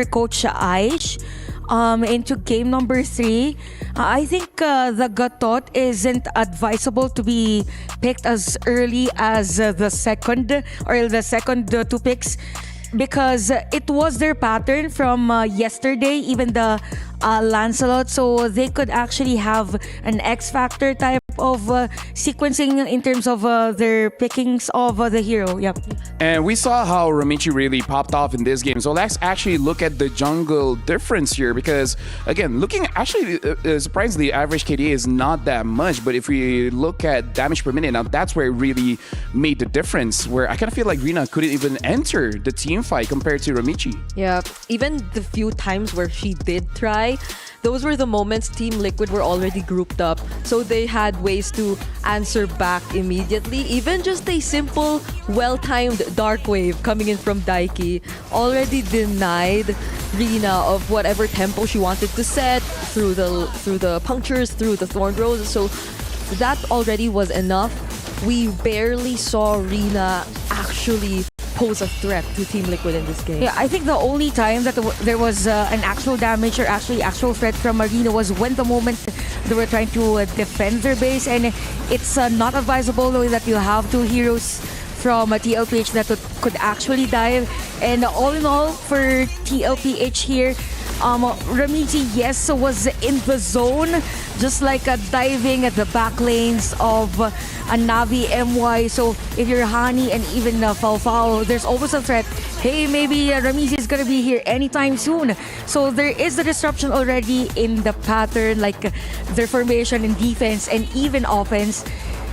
Coach Aish, into game number 3, I think the Gatot isn't advisable to be picked as early as the second 2 picks, because it was their pattern from yesterday, even the Lancelot, so they could actually have an X Factor type of sequencing in terms of their pickings of the hero. Yep. And we saw how Ramichi really popped off in this game. So let's actually look at the jungle difference here, because again, looking actually surprisingly, average KDA is not that much, but if we look at damage per minute, now that's where it really made the difference, where I kind of feel like Rina couldn't even enter the team fight compared to Ramichi. Yeah, even the few times where she did try, those were the moments Team Liquid were already grouped up, so they had ways to answer back immediately. Even just a simple, well-timed dark wave coming in from Daiki already denied Rina of whatever tempo she wanted to set through the punctures, through the thorn roses. So that already was enough. We barely saw Rina actually pose a threat to Team Liquid in this game. Yeah, I think the only time that there was an actual damage or actual threat from Arena was when the moment they were trying to defend their base, and it's not advisable though that you have two heroes from TLPH that could actually dive. And all in all, for TLPH here, Ramiti, yes, was in the zone, just like diving at the back lanes of Navi MY. So if you're Hani and even Falfao, there's always a threat. Hey, maybe Ramiti is gonna be here anytime soon. So there is the disruption already in the pattern, like their formation in defense and even offense.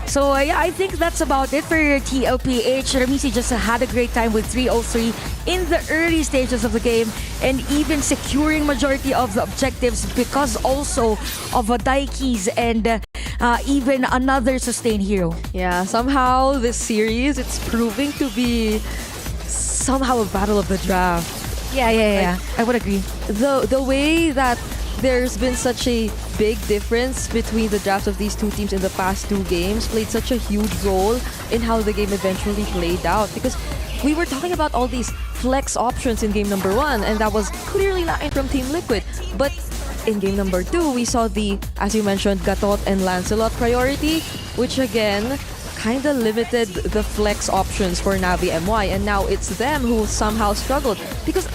So yeah, I think that's about it for TLPH. Ramisi just had a great time with 303 in the early stages of the game, and even securing majority of the objectives because also of Daikis and even another sustained hero. Yeah, somehow this series, it's proving to be somehow a battle of the draft. Yeah. I would agree. The way that there's been such a big difference between the drafts of these two teams in the past two games played such a huge role in how the game eventually played out, because we were talking about all these flex options in game number 1, and that was clearly lacking from Team Liquid. But in game number 2, we saw the, as you mentioned, Gatot and Lancelot priority, which again kind of limited the flex options for Navi MY, and now it's them who somehow struggled because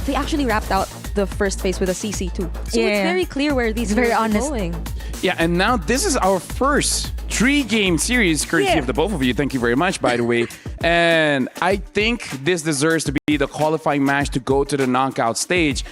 they actually wrapped out the first phase with a CC2. So it's very clear where these very are honest. going. Yeah, and now this is our first 3-game series, courtesy of the both of you. Thank you very much, by the way. And I think this deserves to be the qualifying match to go to the knockout stage.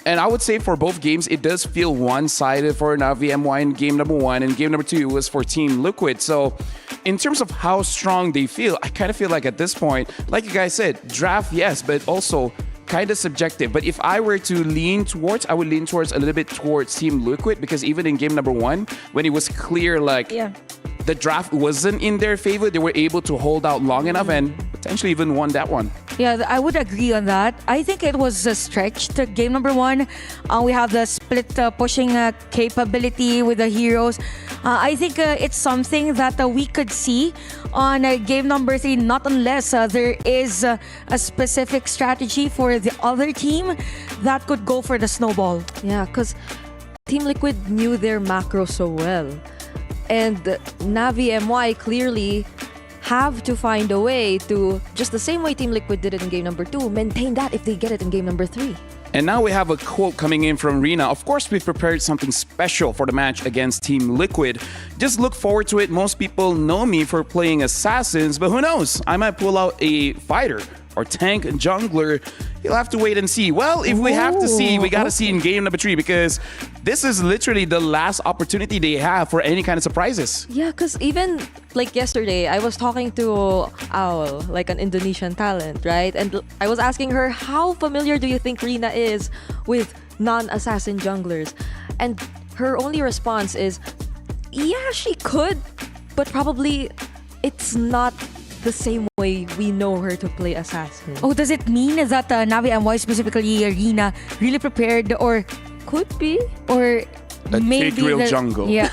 And I would say for both games, it does feel one-sided for Navi MY in game number 1, and game number 2 was for Team Liquid. So in terms of how strong they feel, I kind of feel like at this point, like you guys said, draft, yes, but also kind of subjective. But if I were to lean towards, I would lean towards a little bit towards Team Liquid, because even in game number 1, when it was clear like the draft wasn't in their favor, they were able to hold out long enough and potentially even won that one. Yeah, I would agree on that. I think it was a stretch to game number 1. We have the split pushing capability with the heroes. I think it's something that we could see on game number 3, not unless there is a specific strategy for the other team that could go for the snowball. Yeah, because Team Liquid knew their macro so well. And Navi MY clearly have to find a way to, just the same way Team Liquid did it in game number 2, maintain that if they get it in game number 3. And now we have a quote coming in from Rina. Of course, we've prepared something special for the match against Team Liquid. Just look forward to it. Most people know me for playing assassins, but who knows? I might pull out a fighter or tank jungler. You'll have to wait and see. Well, if we have to see, we got to see in game number 3, because this is literally the last opportunity they have for any kind of surprises. Yeah, because even like yesterday, I was talking to Owl, like an Indonesian talent, right? And I was asking her, how familiar do you think Rina is with non-assassin junglers? And her only response is, yeah, she could, but probably it's not the same way we know her to play assassin. Oh, does it mean that Navi MY, specifically Arena, really prepared, or Could be. or A maybe Tigreal the- jungle. Yeah.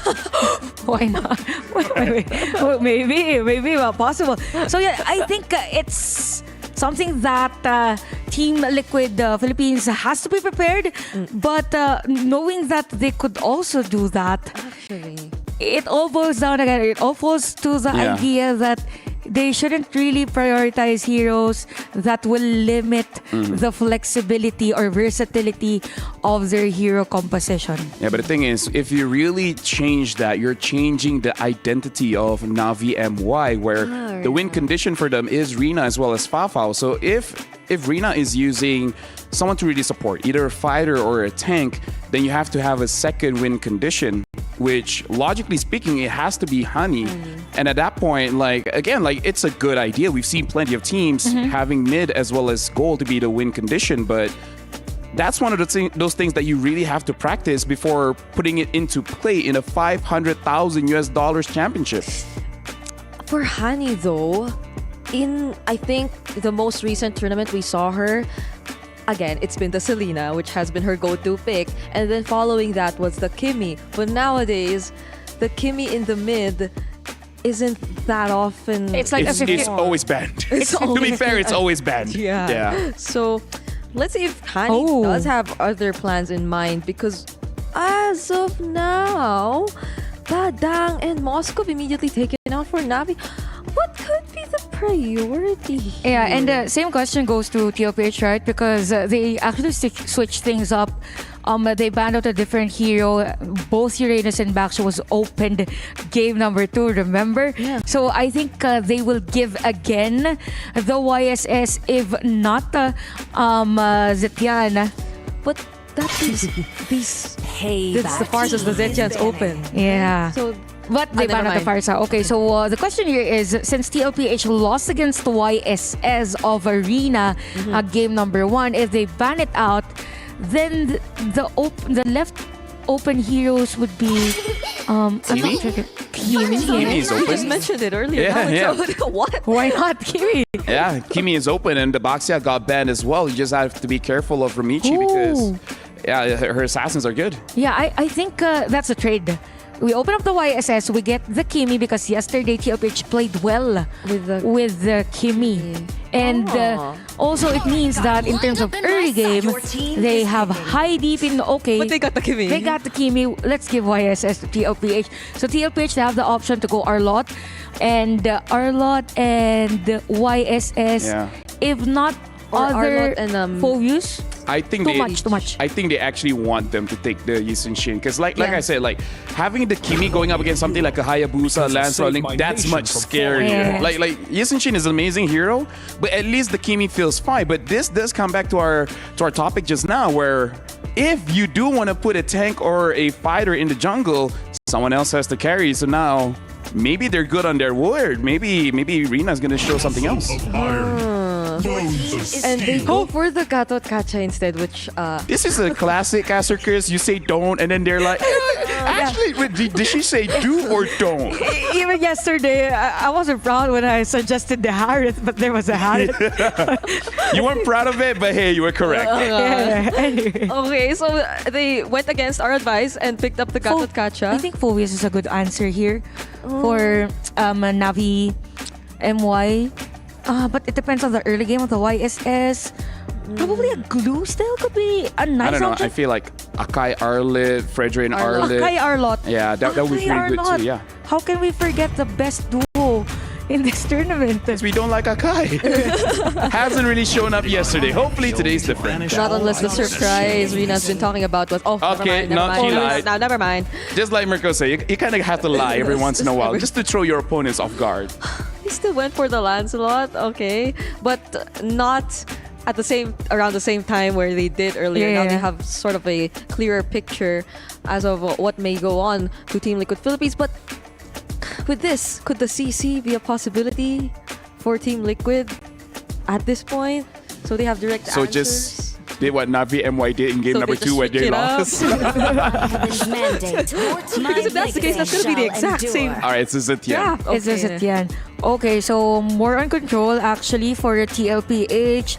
Why not? Wait. Well, maybe well, possible. So yeah, I think it's something that Team Liquid Philippines has to be prepared. But knowing that they could also do that, Actually. it all boils down again. It all falls to the idea that they shouldn't really prioritize heroes that will limit the flexibility or versatility of their hero composition. Yeah, but the thing is, if you really change that, you're changing the identity of Navi MY, where the win condition for them is Rina as well as Fafao. So if Rina is using someone to really support, either a fighter or a tank, then you have to have a second win condition, which logically speaking, it has to be Honey. And at that point, it's a good idea. We've seen plenty of teams having mid as well as gold to be the win condition, but that's one of those things that you really have to practice before putting it into play in a $500,000 championship. For Hani though, in I think the most recent tournament we saw her, again, it's been the Selena, which has been her go-to pick, and then following that was the Kimmy. But nowadays, the Kimmy in the mid isn't that often. It's like It's always banned. To be fair, it's always banned. Yeah. So let's see if Hani does have other plans in mind, because as of now, Badang and Moscow immediately taken out for Navi. What could be the priority here? Yeah, and same question goes to TOPH, right? Because they actually switched things up. They banned out a different hero. Both Uranus and Baxter was opened game number 2, remember? Yeah. So I think they will give again the YSS, if not Zetian. But that's these Hey, that's the Farsas, the Zetians open. Yeah. So But they never banned out the mind. Farsa. Okay, so the question here is, since TLPH lost against the YSS of Arena game number 1, if they ban it out, then the left open heroes would be Kimi? Kimi is I open. just mentioned it earlier. Yeah, Now it's out. What? Why not Kimi? Yeah, Kimi is open, and the Baxia got banned as well. You just have to be careful of Ramichi because, her assassins are good. Yeah, I think that's a trade. We open up the YSS, we get the Kimi because yesterday TLPH played well with the Kimi. And also it means that in terms of early game, they have high deep in okay. But they got the Kimi. They got the Kimi. Let's give YSS to TLPH. So TLPH, they have the option to go Arlot and YSS. Yeah. If not Or other Arlot and, Phobius. I think Too much. I think they actually want them to take the Yisun Shin because, like I said, like having the Kimi going up against something like a Hayabusa, Lance Link, that's much scarier. Yeah. Like Yisun Shin is an amazing hero, but at least the Kimi feels fine. But this does come back to our topic just now, where if you do want to put a tank or a fighter in the jungle, someone else has to carry. So now maybe they're good on their word. Maybe Rena's gonna show something else. And they go for the Gatot Kacha instead, which This is a classic Aster Chris. You say don't, and then they're like, actually, wait, did she say do or don't? Even yesterday, I wasn't proud when I suggested the Harith, but there was a Harith. You weren't proud of it, but hey, you were correct. Anyway. okay, so they went against our advice and picked up the Gatot Kacha. I think Phobius is a good answer here for Navi MY. But it depends on the early game of the YSS. Probably a glue still could be a nice I don't know. option. I feel like Akai Arlit, Fredrin Arlit. Akai Arlot. Yeah, that would be pretty good too. Yeah. How can we forget the best duo in this tournament? We don't like Akai. Hasn't really shown up yesterday. Hopefully today's different. Not unless the surprise Rena's been talking about was Okay, never mind. she lied. Now, never mind. Just like Mirko said, you kind of have to lie every once in a while just to throw your opponents off guard. He still went for the Lancelot, okay, but not at around the same time where they did earlier. Yeah. Now they have sort of a clearer picture as of what may go on to Team Liquid Philippines. But with this, could the CC be a possibility for Team Liquid at this point? So they have direct So answers. just did what Navi MY did in game So number they 2 where just they switch it up. lost. Because if that's the case, that's going to be the exact same. All right, so Zetian. Yeah, It's just it, yan. Okay, so more on control actually for TLPH.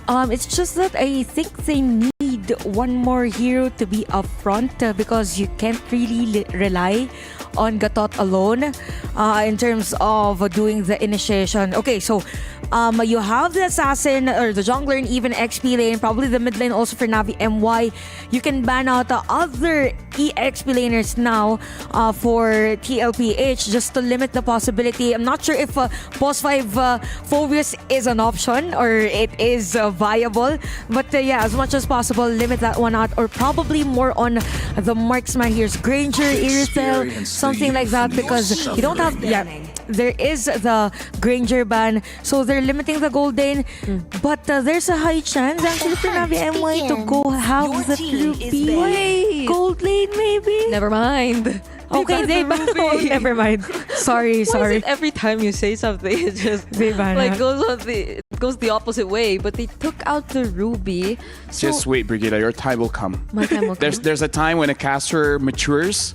It's just that I think they need one more hero to be up front because you can't really rely on Gatot alone in terms of doing the initiation. Okay, so you have the assassin or the jungler and even XP lane, probably the mid lane also for Navi MY. You can ban out the other EXP laners now for TLPH just to limit the possibility. I'm not sure if Boss 5 Phobius is an option or it is viable, but yeah, as much as possible, limit that one out, or probably more on the marksman. Here's Granger, Irithel, something like that, because you don't have, there is the Granger ban, so they're limiting the gold lane, but there's a high chance actually for Navi MY to go have the Ruby gold lane maybe. Never mind. Okay, they ban. Oh, never mind. Sorry. Why is it every time you say something, it just They ban like it. goes the opposite way? But they took out the Ruby. So Just wait, Brigida. Your time will come. my time will come. There's a time when a caster matures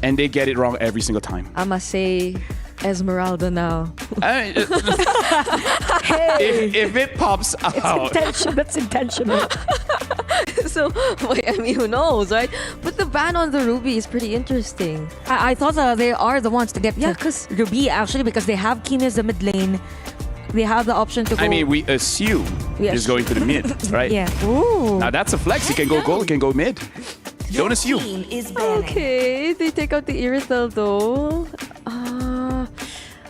and they get it wrong every single time. I must say Esmeralda now. If it pops out, That's intentional. So, wait, I mean, who knows, right? But the ban on the Ruby is pretty interesting. I thought they are the ones to get Yeah, to 'cause- Ruby actually because they have Kimi as the mid lane. They have the option to go. I mean, we assume Yes. he's going to the mid, right? Yeah. Ooh. Now that's a flex. He can go gold, he can go mid. Don't assume. Team is banning. Okay, they take out the Irithel though.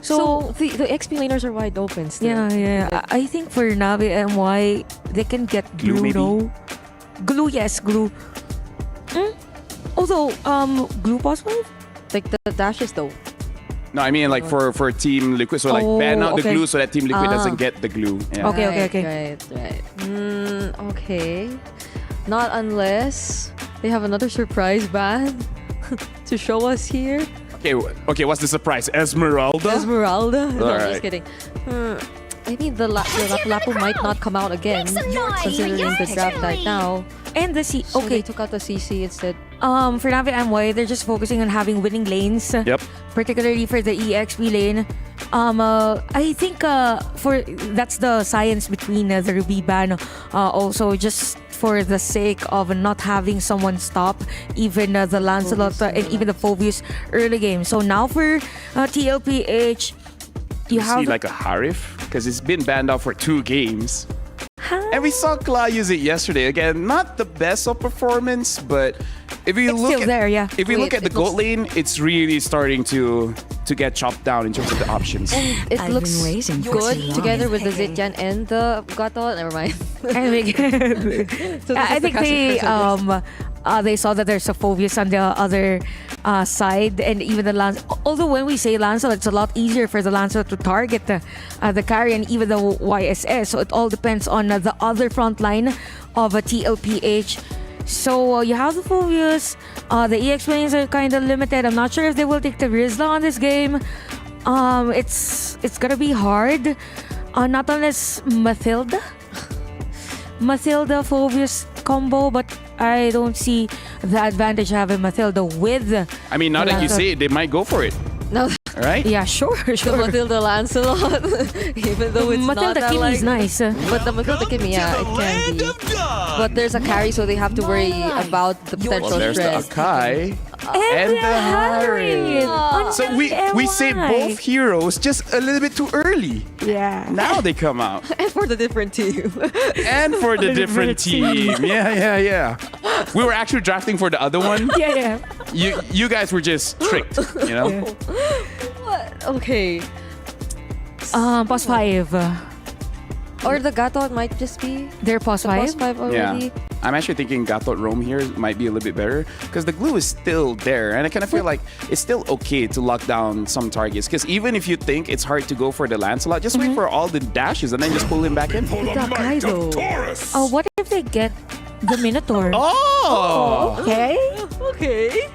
So the XP laners are wide open still. Yeah. I think for Navi MY, they can get Glue, Glue maybe? though. Glue, yes, Glue. Although, Glue possible? Like the dashes though. No, I mean like for Team Liquid, so like Oh, ban out the okay. glue so that Team Liquid Ah. doesn't get the glue. Yeah. Okay. Right. Okay. Not unless they have another surprise ban to show us here. Okay, what's the surprise? Esmeralda? Esmeralda. No, Alright. just kidding. Maybe the Lapu might not come out again, considering the draft died now. And the C. So they Okay. took out the CC instead. For Navi MY, they're just focusing on having winning lanes. Yep. Particularly for the EXP lane. I think that's the science between the Ruby ban. Also, just for the sake of not having someone stop even the Lancelot and even the Phobius early game. So now for TLPH, you You have see like a Harif? Because it's been banned out for 2 games. And we saw Kla use it yesterday. Again, not the best of performance, but if we It's look still at there, yeah. if we look Wait, at the it looks- gold lane, it's really starting to get chopped down in terms of the options. It I've looks been waiting for good too long. together with the Picking. Zidjan and the Gato. Never mind. I think, So this I is the think they saw that there's a Phobius on the other side, and even the Lance. Although when we say Lancelot, it's a lot easier for the Lancelot to target the carry and even the YSS. So it all depends on the other front line of a TLPH. So you have the Phobius. The EX lanes are kind of limited. I'm not sure if they will take the Rizla on this game. It's gonna be hard. Not unless Mathilda Phobius combo, but I don't see the advantage of having Mathilda with. I mean, now that you Lancelot. say it, they might go for it. No, Right? Yeah, sure. the Matilda Lancelot, even though it's not Mathilda that Kimi like. is nice. But the Matilda Kimi, yeah, it can be. But there's a carry, so they have to worry about the potential Well, there's the spread. Akai. And the Harry. So we say both heroes just a little bit too early. Yeah. Now they come out. And for the different team. And for the different team. Yeah. We were actually drafting for the other one. Yeah. You guys were just tricked, you know? What? Okay. Pos 5. Or the Gato might just be They're pos the 5. boss 5 already. Yeah. I'm actually thinking Gatot Rome here might be a little bit better because the glue is still there, and I kind of feel like it's still okay to lock down some targets. Because even if you think it's hard to go for the Lancelot, just wait for all the dashes and then just pull him back in. The Kaido. What if they get the Minotaur? Oh! Okay. Okay.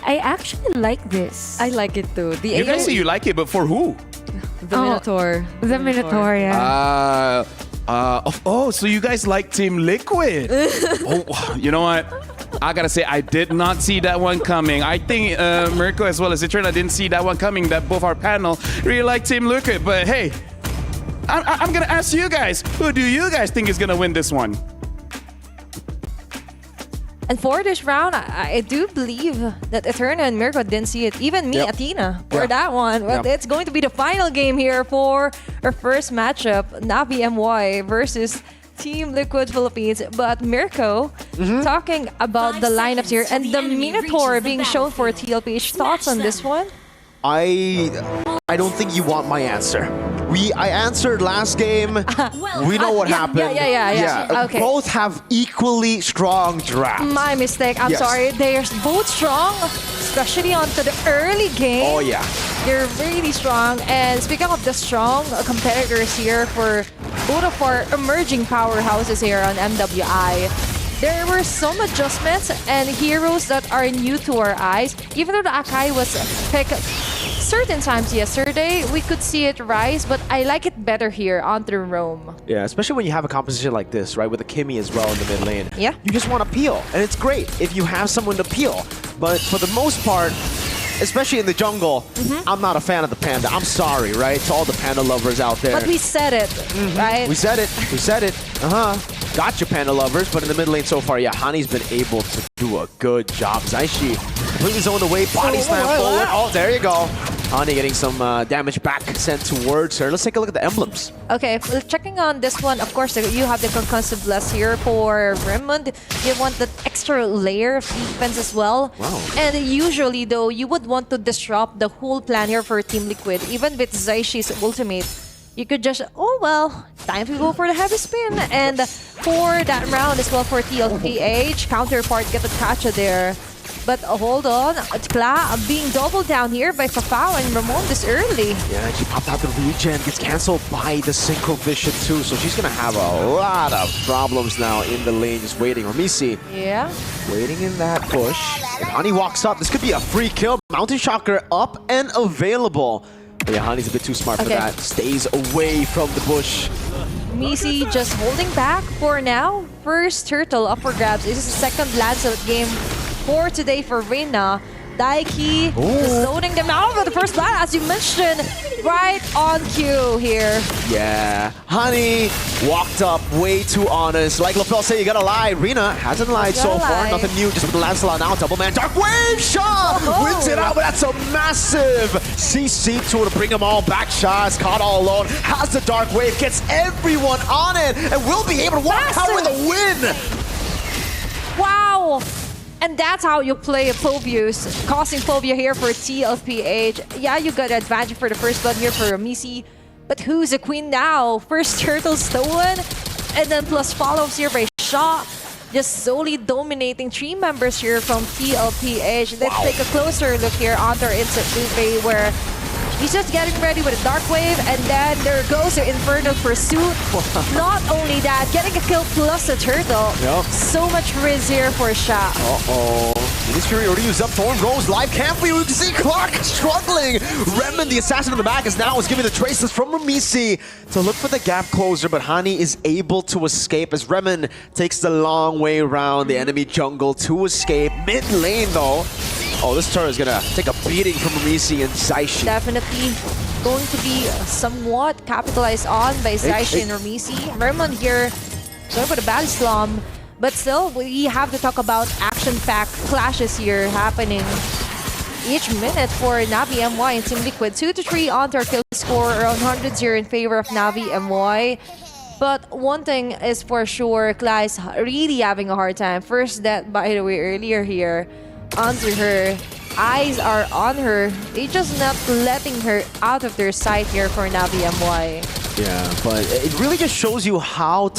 I actually like this. I like it too. The You guys say you like it, but for who? the Minotaur. The Minotaur, yeah. So you guys like Team Liquid? Oh, you know what? I gotta say, I did not see that one coming. I think Mirko as well as Eterna didn't see that one coming. That both our panel really like Team Liquid. But hey, I'm gonna ask you guys, who do you guys think is gonna win this one? And for this round, I do believe that Eterna and Mirko didn't see it. Even me, Yep. Athena, for Yeah. that one. But Yeah. it's going to be the final game here for our first matchup, Navi MY versus Team Liquid Philippines. But Mirko, talking about 5 the lineups here seconds and till the the enemy Minotaur reaches the being shown for battlefield. TLPH. Thoughts on this one? I don't think you want my answer. I answered last game. We know what happened. Yeah. Okay. Both have equally strong drafts. My mistake. I'm Yes. sorry. They're both strong, especially onto the early game. Oh yeah. They're really strong. And speaking of the strong competitors here for both of our emerging powerhouses here on MWI, there were some adjustments and heroes that are new to our eyes. Even though the Akai was picked certain times yesterday, we could see it rise, but I like it better here onto Rome. Yeah, especially when you have a composition like this, right, with a Kimi as well in the mid lane. Yeah. You just want to peel, and it's great if you have someone to peel. But for the most part, especially in the jungle, I'm not a fan of the panda. I'm sorry, right? To all the panda lovers out there. But we said it, right? We said it. We said it. Gotcha, panda lovers. But in the mid lane so far, yeah, Hani's been able to do a good job. Zaishi completely zoned away, body slam forward. Oh, there you go. Hani getting some damage back sent towards her. Let's take a look at the emblems. Okay, well, checking on this one, of course, you have the concussive bless here for Raymond. You want that extra layer of defense as well. Wow. And usually, though, you would want to disrupt the whole plan here for Team Liquid. Even with Zaishi's ultimate, you could just, oh well, time to go for the heavy spin. And for that round as well for TLPH, counterpart get the Tacha there. But hold on, Kla being doubled down here by Fafao and Ramon this early. Yeah, she popped out the regen, gets cancelled by the Synchro Vision too, so she's gonna have a lot of problems now in the lane, just waiting. Ramisi, Yeah. waiting in that bush. If Hani walks up, this could be a free kill. Mountain Shocker up and available. But yeah, Hani's a bit too smart for Okay. that. Stays away from the bush. Misi just holding back for now. First turtle up for grabs. This is the second Lancet game for today for Reina. Daiki just loading them out with the first blood, as you mentioned, right on cue here. Yeah, Hani walked up way too honest. Like LaFell said, you gotta lie. Rina hasn't lied so far. lie. Nothing new, just with the Lancelot now. Double man, Dark Wave shot! Wins it out, but that's a massive CC tool to bring them all back. Shah is caught all alone. Has the Dark Wave, gets everyone on it, and will be able to walk out with a win! Wow! And that's how you play a Phobius, causing phobia here for TLPH. Yeah, you got advantage for the first blood here for Misi, but who's the queen now? First turtle stolen, and then plus follow-ups here by Shaw. Just solely dominating 3 members here from TLPH. Let's take a closer look here on their instant Lupe, where he's just getting ready with a Dark Wave, and then there goes the Infernal Pursuit. Not only that, getting a kill plus a turtle. Yep. So much riz here for Sha. This Fury already used up. Thorn goes live. Can't we? We can see Clark struggling. Redmond, the assassin in the back, is giving the traces from Ramisi to look for the gap closer, but Hani is able to escape as Redmond takes the long way around the enemy jungle to escape. Mid lane, though. Oh, this turret is gonna take a beating from Ramisi and Zaishi. Definitely going to be somewhat capitalized on by Zaishi and Ramisi. Merman here, sorry for the bad slum, but still, we have to talk about action-packed clashes here happening each minute for Navi MY and Team Liquid. 2-3 on their kill score, around 100-0 in favor of Navi MY. But one thing is for sure, Kla is really having a hard time. First death, by the way, earlier here. Onto her. Eyes are on her. They just not letting her out of their sight here for Navi MY. Yeah, but it really just shows you how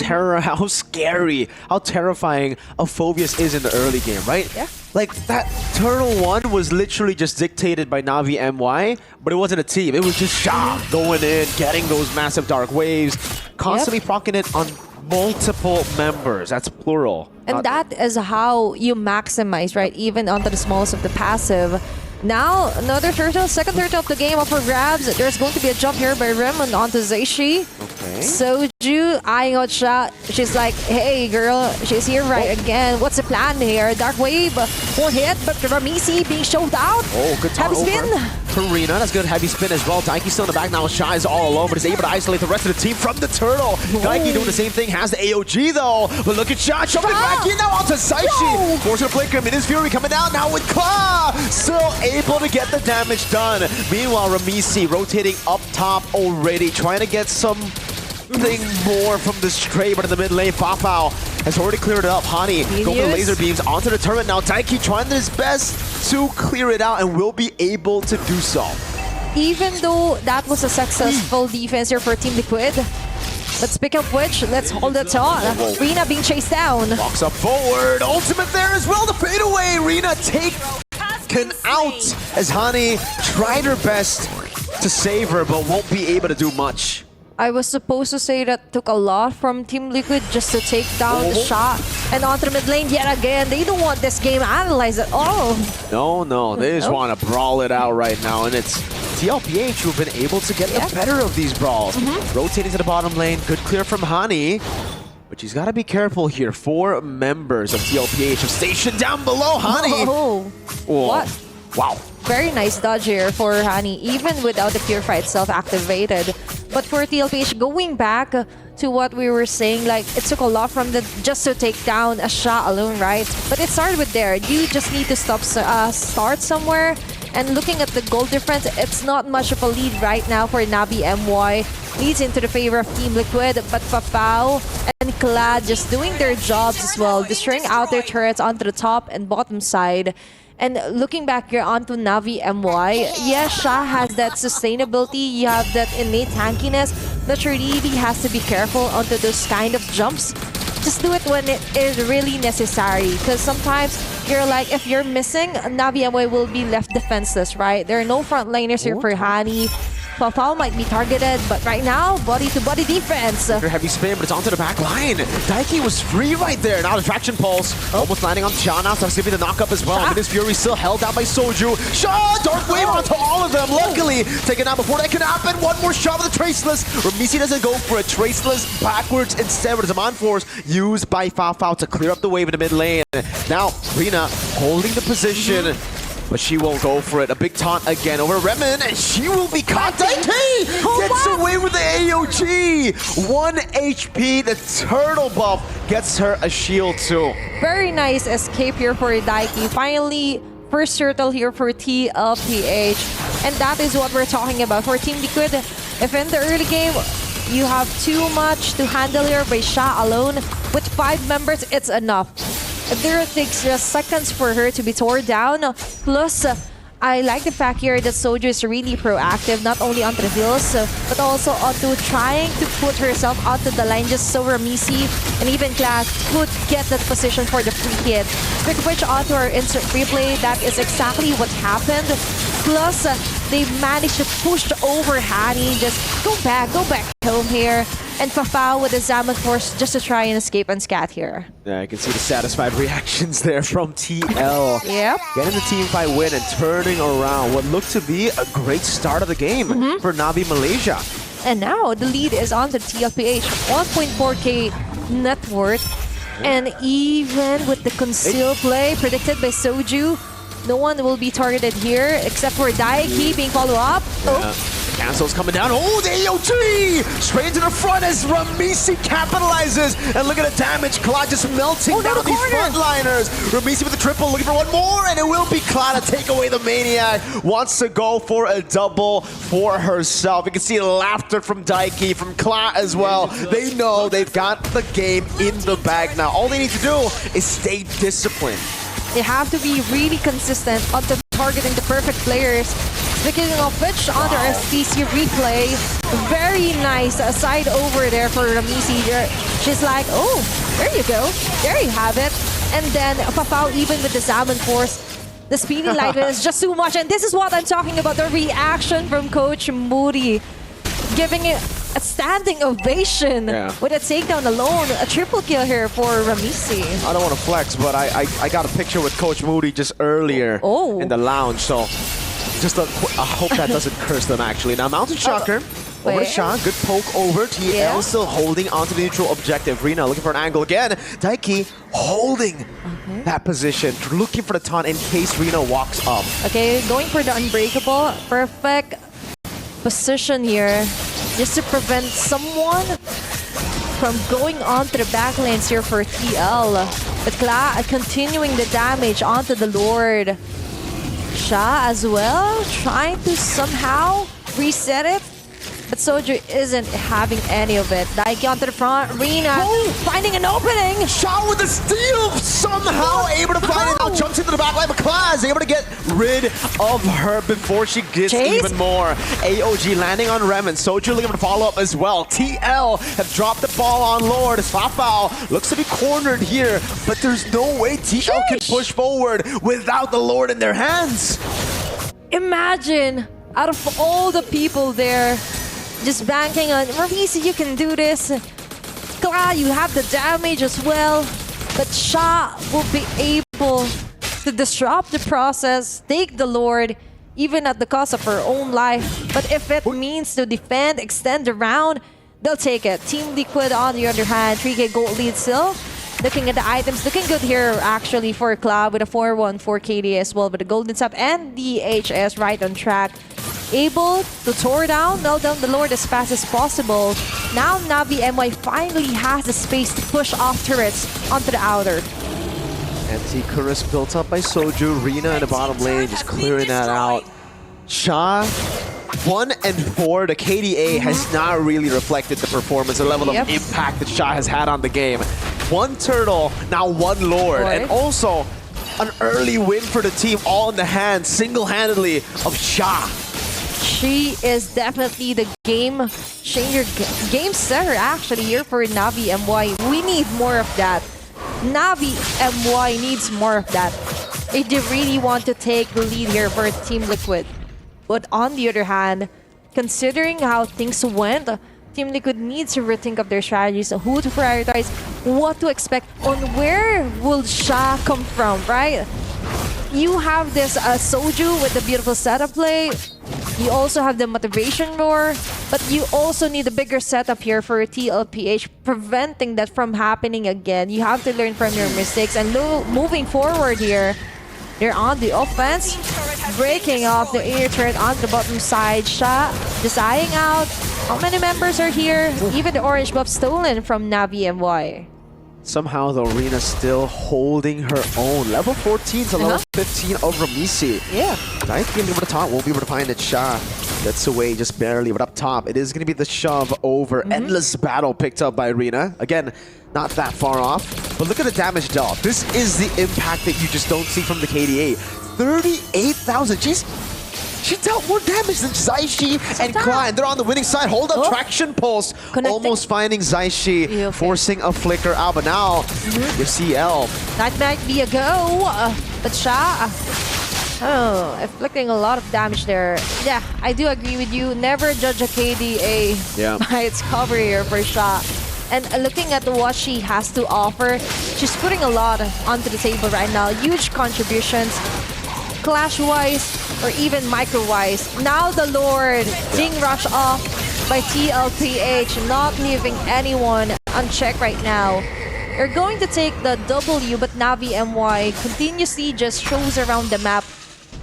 scary, how terrifying a Phobius is in the early game, right? Yeah. Like, that Turtle 1 was literally just dictated by Navi MY, but it wasn't a team. It was just Sha going in, getting those massive dark waves, constantly proccing it on multiple members. That's plural. And that is how you maximize, right? Even onto the smallest of the passive. Now, another turtle, second turtle of the game up for grabs. There's going to be a jump here by Raymond onto Zaishi. Okay. Soju eyeing out Sha. She's like, hey girl, she's here right again. What's the plan here? Dark Wave won't hit, but Ramisi being showed out. Oh, good time Heavy spin. Karina, that's good heavy spin as well. Daiki still in the back now. Sha is all alone, but is able to isolate the rest of the team from the turtle. Daiki doing the same thing, has the AOG though. But look at Sha jumping back in now onto Zaishi. Forcing a flicker, Minus Fury coming down now with Claw. Still able to get the damage done. Meanwhile, Ramisi rotating up top already, trying to get something more from the stray, but in the mid lane, Fafao has already cleared it up. Hani going with the laser beams onto the turret now. Daiki trying his best to clear it out and will be able to do so. Even though that was a successful defense here for Team Liquid. But speaking of which, let's hold it on. Rina being chased down. Walks up forward, ultimate there as well, the fadeaway. Rina taken out as Hani tried her best to save her, but won't be able to do much. I was supposed to say that took a lot from Team Liquid just to take down the shot. And onto the mid lane yet again. They don't want this game analyzed at all. No, they just want to brawl it out right now, and it's TLPH who've been able to get the better of these brawls. Rotating to the bottom lane, good clear from Hani. But she's got to be careful here. 4 members of TLPH have stationed down below Hani. Oh. What? Wow. Very nice dodge here for Hani, even without the Purify itself activated. But for TLPH, going back to what we were saying, like, it took a lot from the just to take down a shot alone, right? But it started with there. You just need to start somewhere. And looking at the goal difference, it's not much of a lead right now for Navi MY. Leads into the favor of Team Liquid, but Papao and Clad just doing their jobs as well, destroying out their turrets onto the top and bottom side. And looking back here onto Navi MY, yes, Sha has that sustainability, you have that innate tankiness, but you really has to be careful onto those kind of jumps. Just do it when it is really necessary, because sometimes you're like, if you're missing, Navi MY will be left defenseless, right? There are no frontliners here for Hani. Papao might be targeted, but right now, body-to-body defense. Under heavy spin, but it's onto the back line. Daiki was free right there. Now the traction pulse, almost landing on Chana. So giving the knock-up as well. Midas Fury still held down by Soju. Shot! Dark Wave onto all of them. Luckily, taken out before that can happen. One more shot with the Traceless. Ramisi doesn't go for a Traceless backwards instead with a Zaman Force used by Fao to clear up the wave in the mid lane. Now, Rina holding the position. But she won't go for it. A big taunt again over Remen, and she will be caught. Daiki gets away with the AOG. 1 HP. The turtle buff gets her a shield too. Very nice escape here for Daiki. Finally, first turtle here for TLPH. And that is what we're talking about for Team Liquid. If in the early game, you have too much to handle here by Sha alone, with 5 members, it's enough. There takes just seconds for her to be torn down. Plus, I like the fact here that Soju is really proactive, not only onto the hills, but also onto trying to put herself onto the line just so Ramisi and even Class could get that position for the free hit. Quick switch onto our insert replay, that is exactly what happened. Plus, they managed to push over Hani, just go back home here. And Fafao with the Zaman Force just to try and escape and scat here. Yeah, I can see the satisfied reactions there from TL. Yep. Getting the team fight win and turning around what looked to be a great start of the game for Navi Malaysia. And now the lead is on to TLPH, 1.4k net worth. And even with the conceal play predicted by Soju, no one will be targeted here except for Daiki being followed up. Cancel's coming down. Oh, the AOT! Straight into the front as Ramisi capitalizes. And look at the damage. Clad just melting down these frontliners. Ramisi with the triple, looking for one more, and it will be Clad to take away the Maniac. Wants to go for a double for herself. You can see laughter from Daiki, from Clad as well. They know they've got the game in the bag now. All they need to do is stay disciplined. They have to be really consistent on the targeting the perfect players. Speaking of which, on the STC replay, very nice side over there for Ramisi. She's like, oh, there you go. There you have it. And then Papao, even with the Zaman Force, the speedy light is just too much. And this is what I'm talking about, the reaction from Coach Moody. Giving it a standing ovation with a takedown alone. A triple kill here for Ramisi. I don't want to flex, but I got a picture with Coach Moody just earlier in the lounge. So just I hope that doesn't curse them actually. Now Mountain Shocker over the shot. Good poke over. TL still holding onto the neutral objective. Rina looking for an angle again. Daiki holding that position. Looking for the taunt in case Rina walks up. Okay, going for the unbreakable. Perfect position here, just to prevent someone from going onto the back lanes here for TL. But Kla continuing the damage onto the Lord. Sha as well, trying to somehow reset it. But Soju isn't having any of it. Daiki onto the front, Rina finding an opening. Sha with the steal, somehow able to find it. Now jumps into the back line, but Class able to get rid of her before she gets even more. AOG landing on Rem, and Soju looking to follow up as well. TL have dropped the ball on Lord. Fafao looks to be cornered here, but there's no way TL can push forward without the Lord in their hands. Imagine, out of all the people there, just banking on Ramisi, you can do this. Clara, you have the damage as well. But Sha will be able to disrupt the process, take the Lord, even at the cost of her own life. But if it means to defend, extend the round, they'll take it. Team Liquid on the other hand, 3k gold lead still. Looking at the items, looking good here actually for Cloud with a 4-1 for KD as well. But the Golden Sap and the HS right on track. Able to tore down, nail down the Lord as fast as possible. Now Navi MY finally has the space to push off turrets onto the outer. Anti-Chorus built up by Soju. Rina in the bottom lane, just clearing that out. Sha, 1 and 4. The KDA has not really reflected the performance, the level of impact that Sha has had on the game. 1 turtle, now 1 Lord. And also an early win for the team, all in the hands, single-handedly, of Sha. She is definitely the game changer, game setter actually here for Navi MY. We need more of that. Navi MY needs more of that. They really want to take the lead here for Team Liquid. But on the other hand, considering how things went, Team Liquid needs to rethink of their strategies, who to prioritize, what to expect, on where will Sha come from, right? You have this Soju with the beautiful setup play. You also have the motivation roar, but you also need a bigger setup here for TLPH, preventing that from happening again. You have to learn from your mistakes and moving forward here. They're on the offense, breaking off the inner turret on the bottom side. Sha just eyeing out. How many members are here? Even the orange buff stolen from Navi MY. Somehow, the Arena still holding her own. Level 14 to level 15 of Ramisi. Yeah. Nice game over the top. Won't be able to find it. Sha gets away just barely, but up top, it is going to be the shove over. Endless battle picked up by Arena. Again, not that far off. But look at the damage dealt. This is the impact that you just don't see from the KDA. 38,000. She dealt more damage than Zaishi and Klein. They're on the winning side. Hold up, traction pulse. Almost finding Zaishi, forcing a flicker out. But now, you see L. That might be a go. But Sha, inflicting a lot of damage there. Yeah, I do agree with you. Never judge a KDA by its cover here for Sha. And looking at what she has to offer, she's putting a lot onto the table right now. Huge contributions. Clash-wise, or even micro-wise. Now the Lord, being rushed off by TLPH, not leaving anyone unchecked right now. They're going to take the W, but Navi MY continuously just shows around the map,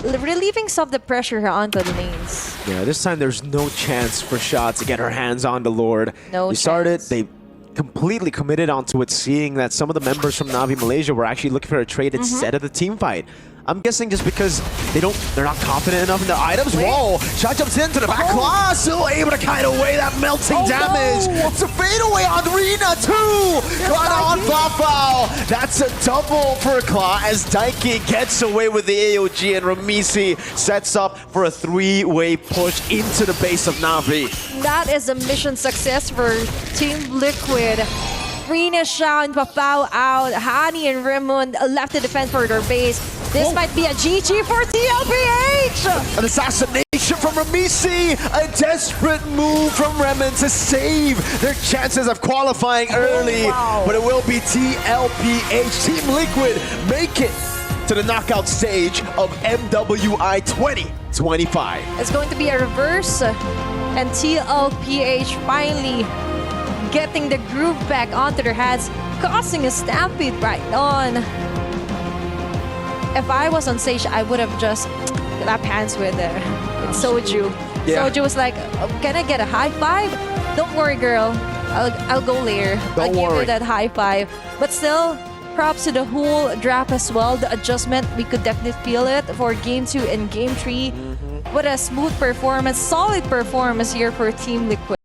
relieving some of the pressure onto the lanes. Yeah, this time there's no chance for Sha to get her hands on the Lord. No started, chance. they completely committed onto it, seeing that some of the members from Navi Malaysia were actually looking for a trade instead of the team fight. I'm guessing just because they're not confident enough in their items. Whoa! Sha jumps into the back claw, still able to kite away that melting damage. No. It's a fadeaway on Rina too. Claw on Fafao. That's a double for Claw as Daiki gets away with the AOG, and Ramisi sets up for a 3-way push into the base of Navi. That is a mission success for Team Liquid. Rina, Sha, and Fafao out. Hani and Raymond left to defend for their base. This might be a GG for TLPH! An assassination from Ramisi! A desperate move from Remen to save their chances of qualifying early. But it will be TLPH. Team Liquid make it to the knockout stage of MWI 2025. It's going to be a reverse, and TLPH finally getting the groove back onto their heads, causing a stampede right on. If I was on stage, I would have just clapped hands with Soju. Yeah. Soju was like, can I get a high five? Don't worry, girl. I'll go later. I'll give you that high five. But still, props to the whole draft as well. The adjustment, we could definitely feel it for Game 2 and Game 3. What a smooth performance, solid performance here for Team Liquid.